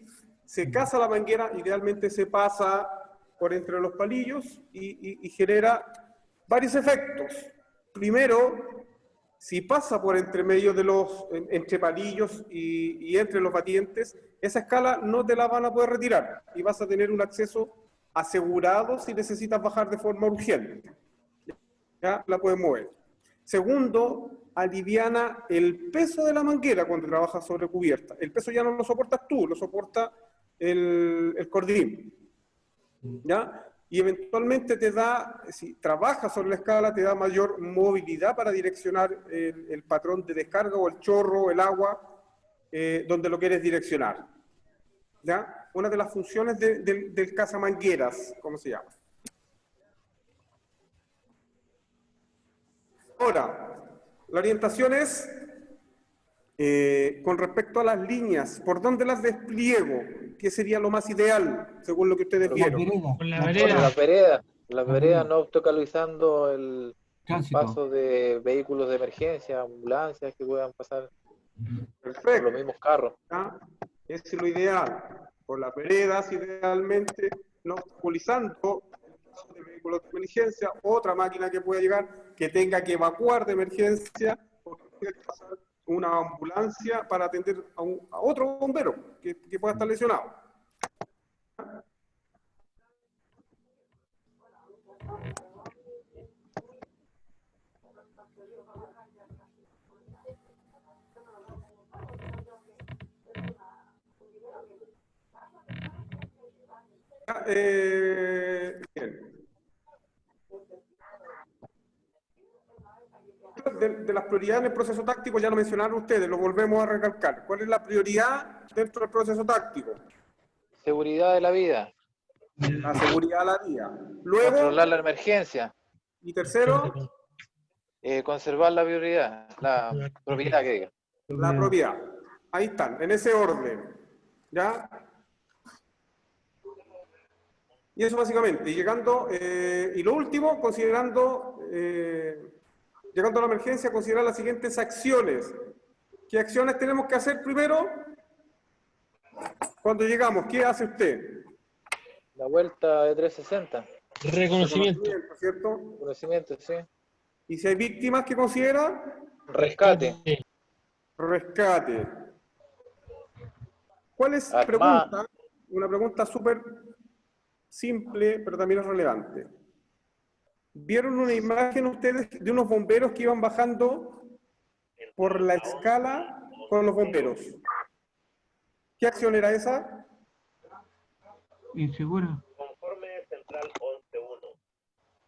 Se caza la manguera, idealmente se pasa por entre los palillos y genera varios efectos. Primero, si pasa por entre medio de los, entre palillos y entre los batientes, esa escala no te la van a poder retirar y vas a tener un acceso asegurado si necesitas bajar de forma urgente. Ya la puedes mover. Segundo, aliviana el peso de la manguera cuando trabajas sobre cubierta. El peso ya no lo soportas tú, lo soporta el cordín. ¿Ya? Y eventualmente te da, si trabajas sobre la escala, te da mayor movilidad para direccionar el patrón de descarga o el chorro, el agua, donde lo quieres direccionar. ¿Ya? Una de las funciones del cazamangueras, ¿cómo se llama? Ahora, la orientación es con respecto a las líneas, ¿por dónde las despliego? ¿Qué sería lo más ideal, según lo que ustedes vieron? Con la vereda. La vereda, no obstaculizando el paso de vehículos de emergencia, ambulancias que puedan pasar. Perfecto. Por los mismos carros. ¿Ya? Ese es lo ideal. Por las veredas, idealmente, no obstaculizando de vehículos de emergencia, otra máquina que pueda llegar, que tenga que evacuar de emergencia, o que tenga que pasar una ambulancia para atender a otro bombero que pueda estar lesionado. Bien. De las prioridades en el proceso táctico ya lo mencionaron ustedes, lo volvemos a recalcar. ¿Cuál es la prioridad dentro del proceso táctico? Seguridad de la vida. La seguridad de la vida. Luego, controlar la emergencia. Y tercero, conservar la prioridad, la propiedad que diga. La propiedad. Ahí están, en ese orden. ¿Ya? Y eso básicamente. Y llegando, y lo último, considerando, llegando a la emergencia, considerar las siguientes acciones. ¿Qué acciones tenemos que hacer primero? Cuando llegamos, ¿qué hace usted? La vuelta de 360. Reconocimiento. ¿Cierto? Reconocimiento, sí. Y si hay víctimas, ¿qué considera? Rescate. Rescate. ¿Cuál es Armada. una pregunta súper simple, pero también es relevante? ¿Vieron una imagen ustedes de unos bomberos que iban bajando por la escala con los bomberos? ¿Qué acción era esa? Insegura. Conforme central 11.1,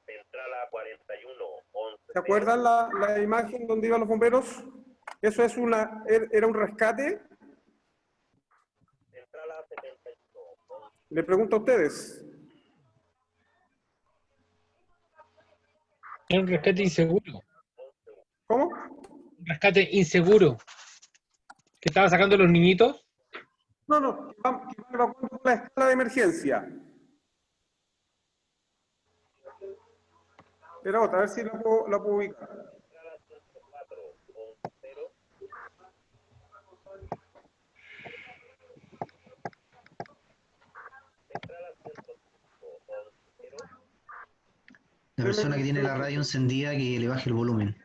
central A41, 11. ¿Se acuerdan la imagen donde iban los bomberos? Eso es era un rescate. Central A71. Le pregunto a ustedes. Es un rescate inseguro. ¿Cómo? Un rescate inseguro. ¿Que estaban sacando los niñitos? No, que van evacuando por la escala de emergencia. Era otra, a ver si la puedo ubicar. La persona que tiene la radio encendida, que le baje el volumen.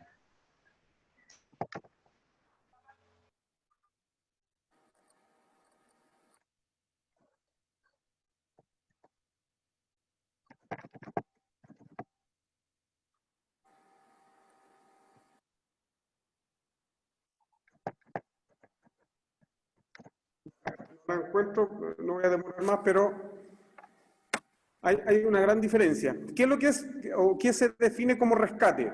No la encuentro, no voy a demorar más, pero hay una gran diferencia. ¿Qué es lo que es o qué se define como rescate?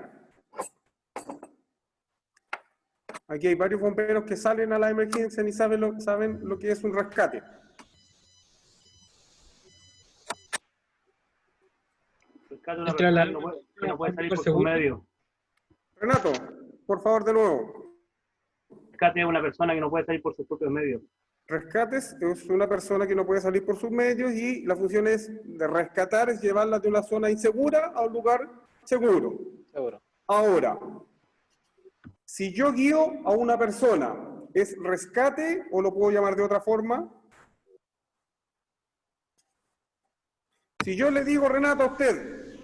Aquí hay varios bomberos que salen a la emergencia ni saben lo que es un rescate. Rescate una persona que no puede salir por su medio. Renato, por favor, de nuevo. Rescate es una persona que no puede salir por sus propios medios. Rescates es una persona que no puede salir por sus medios y la función es de rescatar, es llevarla de una zona insegura a un lugar seguro. Ahora, si yo guío a una persona, ¿es rescate o lo puedo llamar de otra forma? Si yo le digo, Renato, a usted,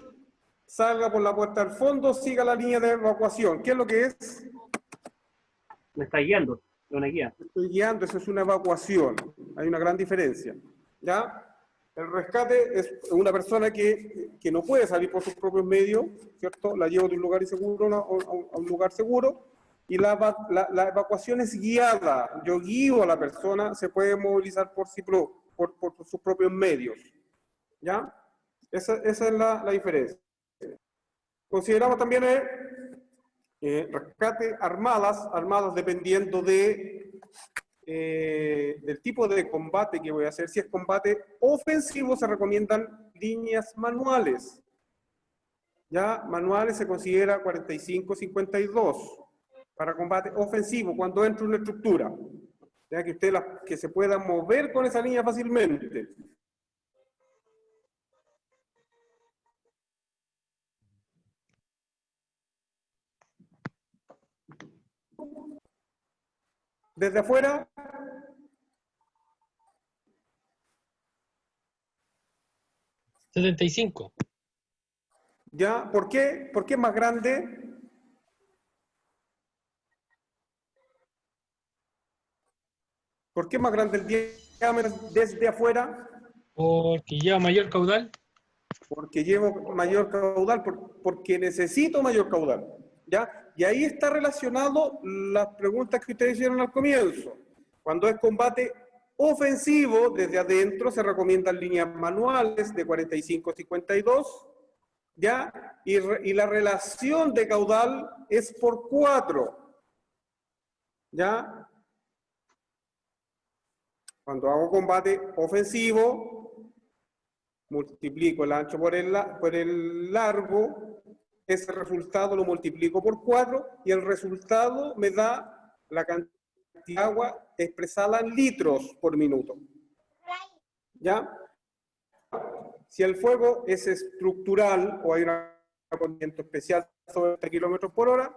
salga por la puerta al fondo, siga la línea de evacuación, ¿qué es lo que es? Me está guiando. Una guía. Estoy guiando, eso es una evacuación. Hay una gran diferencia. ¿Ya? El rescate es una persona que no puede salir por sus propios medios, ¿cierto? La llevo de un lugar inseguro a un lugar seguro. Y la evacuación es guiada. Yo guío a la persona, se puede movilizar por sus propios medios. ¿Ya? Esa es la diferencia. Consideramos también rescate armadas dependiendo del tipo de combate que voy a hacer. Si es combate ofensivo, se recomiendan líneas manuales. Ya, manuales se considera 45-52 para combate ofensivo, cuando entra una estructura. Ya que usted que se pueda mover con esa línea fácilmente. Desde afuera, $75. ¿Ya? ¿Por qué? ¿Por qué es más grande? ¿Por qué es más grande el diámetro desde afuera? Porque lleva mayor caudal. Porque llevo mayor caudal, porque necesito mayor caudal. ¿Ya? Y ahí está relacionado las preguntas que ustedes hicieron al comienzo. Cuando es combate ofensivo, desde adentro se recomiendan líneas manuales de 45-52, ¿ya? Y la relación de caudal es por 4, ¿ya? Cuando hago combate ofensivo, multiplico el ancho por el largo, ese resultado lo multiplico por 4 y el resultado me da la cantidad de agua expresada en litros por minuto. ¿Ya? Si el fuego es estructural o hay un acontecimiento especial sobre 3 kilómetros por hora,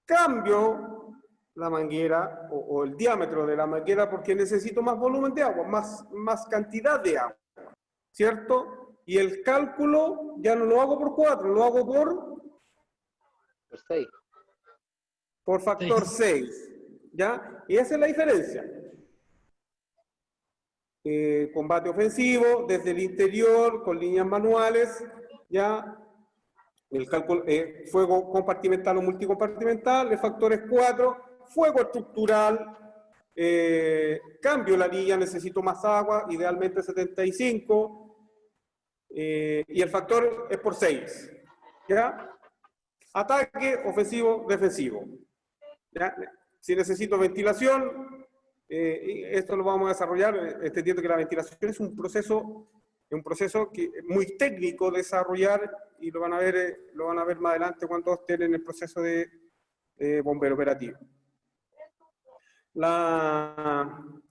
cambio la manguera o el diámetro de la manguera porque necesito más volumen de agua, más cantidad de agua. ¿Cierto? Y el cálculo ya no lo hago por 4, lo hago por 6. Por factor 6. ¿Ya? Y esa es la diferencia. Combate ofensivo, desde el interior, con líneas manuales, ¿ya? El cálculo, fuego compartimental o multicompartimental, el factor es 4, fuego estructural, cambio la línea, necesito más agua, idealmente 75, y el factor es por 6, ¿ya? Ataque, ofensivo, defensivo, ¿ya? Si necesito ventilación, esto lo vamos a desarrollar, entendiendo que la ventilación es un proceso que muy técnico de desarrollar, y lo van a ver más adelante cuando estén en el proceso de bombero operativo. También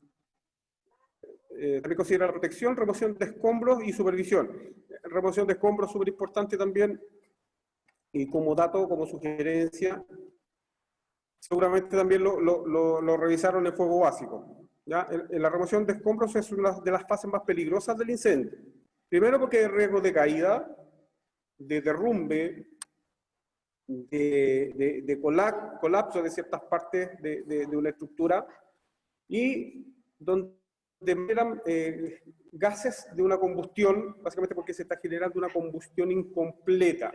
considera la protección, remoción de escombros y supervisión. Remoción de escombros, súper importante también, y como dato, como sugerencia, seguramente también lo revisaron en fuego básico. ¿Ya? La remoción de escombros es una de las fases más peligrosas del incendio. Primero porque hay riesgo de caída, de derrumbe, de colapso de ciertas partes de una estructura, y donde generan gases de una combustión, básicamente porque se está generando una combustión incompleta.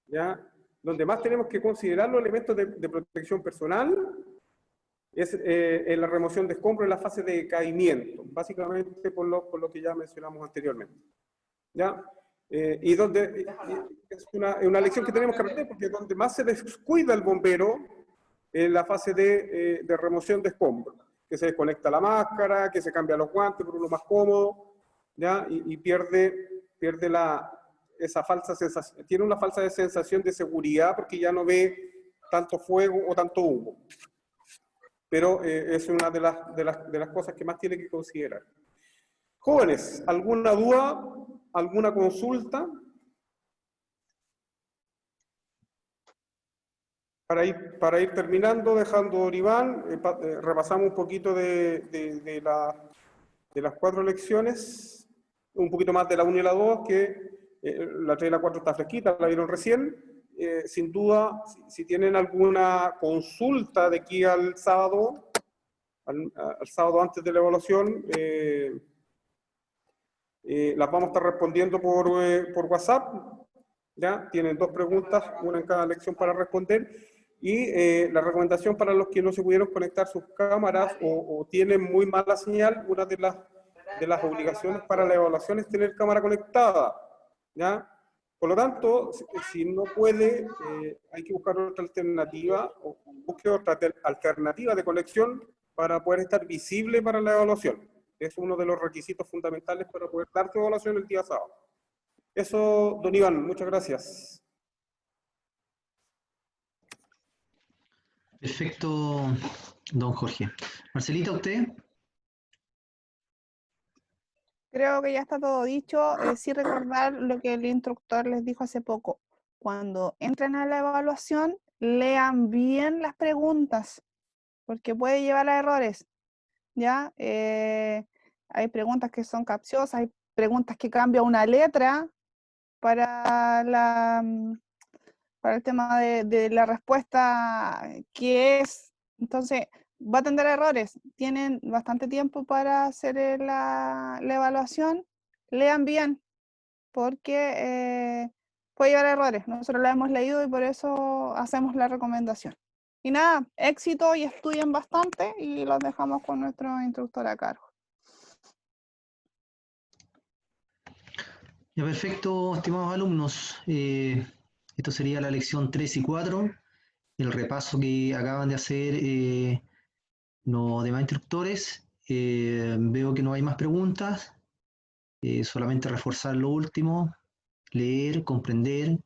¿Ya? Donde más tenemos que considerar los elementos de protección personal es en la remoción de escombros en la fase de decaimiento, básicamente por lo que ya mencionamos anteriormente. ¿Ya? Y donde es una lección que tenemos que aprender, porque donde más se descuida el bombero en la fase de remoción de escombros, que se desconecta la máscara, que se cambia los guantes por uno más cómodo, ¿ya? Y pierde esa falsa sensación, tiene una falsa sensación de seguridad porque ya no ve tanto fuego o tanto humo. Pero es una de las cosas que más tiene que considerar. Jóvenes, ¿alguna duda? ¿Alguna consulta? Para ir terminando, dejando Oribán, repasamos un poquito de las 4 lecciones, un poquito más de la 1 y la 2, que la 3 y la 4 está fresquita, la vieron recién. Sin duda, si tienen alguna consulta de aquí al sábado, al sábado antes de la evaluación, las vamos a estar respondiendo por WhatsApp. ¿Ya? Tienen 2 preguntas, una en cada lección para responder. Y la recomendación para los que no se pudieron conectar sus cámaras o tienen muy mala señal, una de las obligaciones para la evaluación es tener cámara conectada. ¿Ya? Por lo tanto, si no puede, hay que buscar otra alternativa, o busque otra alternativa de conexión para poder estar visible para la evaluación. Es uno de los requisitos fundamentales para poder dar tu evaluación el día sábado. Eso, don Iván, muchas gracias. Perfecto, don Jorge. Marcelita, ¿usted? Creo que ya está todo dicho. Sí recordar lo que el instructor les dijo hace poco. Cuando entren a la evaluación, lean bien las preguntas, porque puede llevar a errores. ¿Ya? Hay preguntas que son capciosas, hay preguntas que cambian una letra para el tema de la respuesta que es. Entonces, va a tener errores. Tienen bastante tiempo para hacer la evaluación. Lean bien, porque puede llevar errores. Nosotros la hemos leído y por eso hacemos la recomendación. Y nada, éxito y estudien bastante y los dejamos con nuestro instructor a cargo. Ya, perfecto, estimados alumnos. Esto sería la lección 3 y 4, el repaso que acaban de hacer los demás instructores. Veo que no hay más preguntas, solamente reforzar lo último, leer, comprender.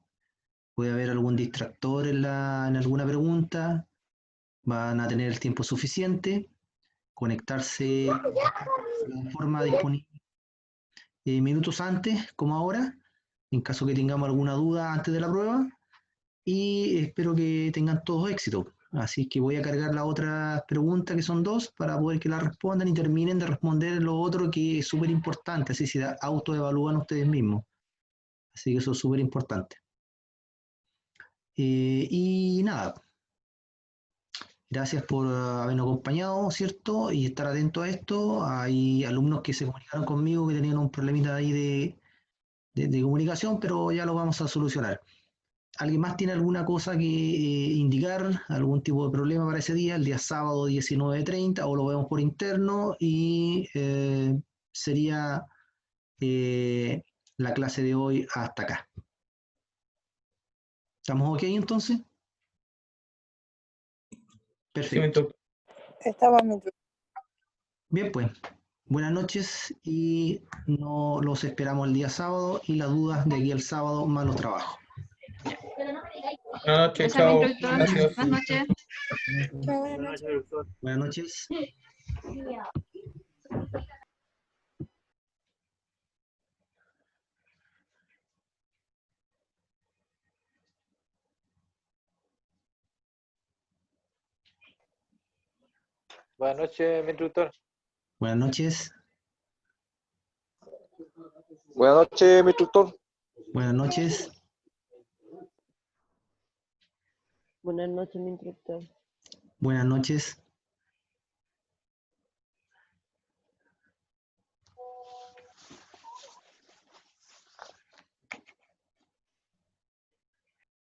Puede haber algún distractor en alguna pregunta, van a tener el tiempo suficiente, conectarse de forma disponible minutos antes, como ahora, en caso que tengamos alguna duda antes de la prueba, y espero que tengan todos éxito. Así que voy a cargar la otra pregunta, que son 2, para poder que la respondan y terminen de responder lo otro, que es súper importante. Así se autoevalúan ustedes mismos. Así que eso es súper importante. Y nada. Gracias por habernos acompañado, ¿cierto? Y estar atento a esto. Hay alumnos que se comunicaron conmigo que tenían un problemita ahí de comunicación, pero ya lo vamos a solucionar. ¿Alguien más tiene alguna cosa que indicar? ¿Algún tipo de problema para ese día? El día sábado 19:30, o lo vemos por interno, y sería la clase de hoy hasta acá. ¿Estamos ok entonces? Perfecto. Estaba mi... Bien, pues. Buenas noches y no los esperamos el día sábado, y las dudas de aquí al sábado más los trabajos. Buenas noches, chao. Gracias. Buenas noches. Buenas noches. Buenas noches, mi instructor. Buenas noches. Buenas noches, mi instructor. Buenas noches. Buenas noches, mi instructor. Buenas noches.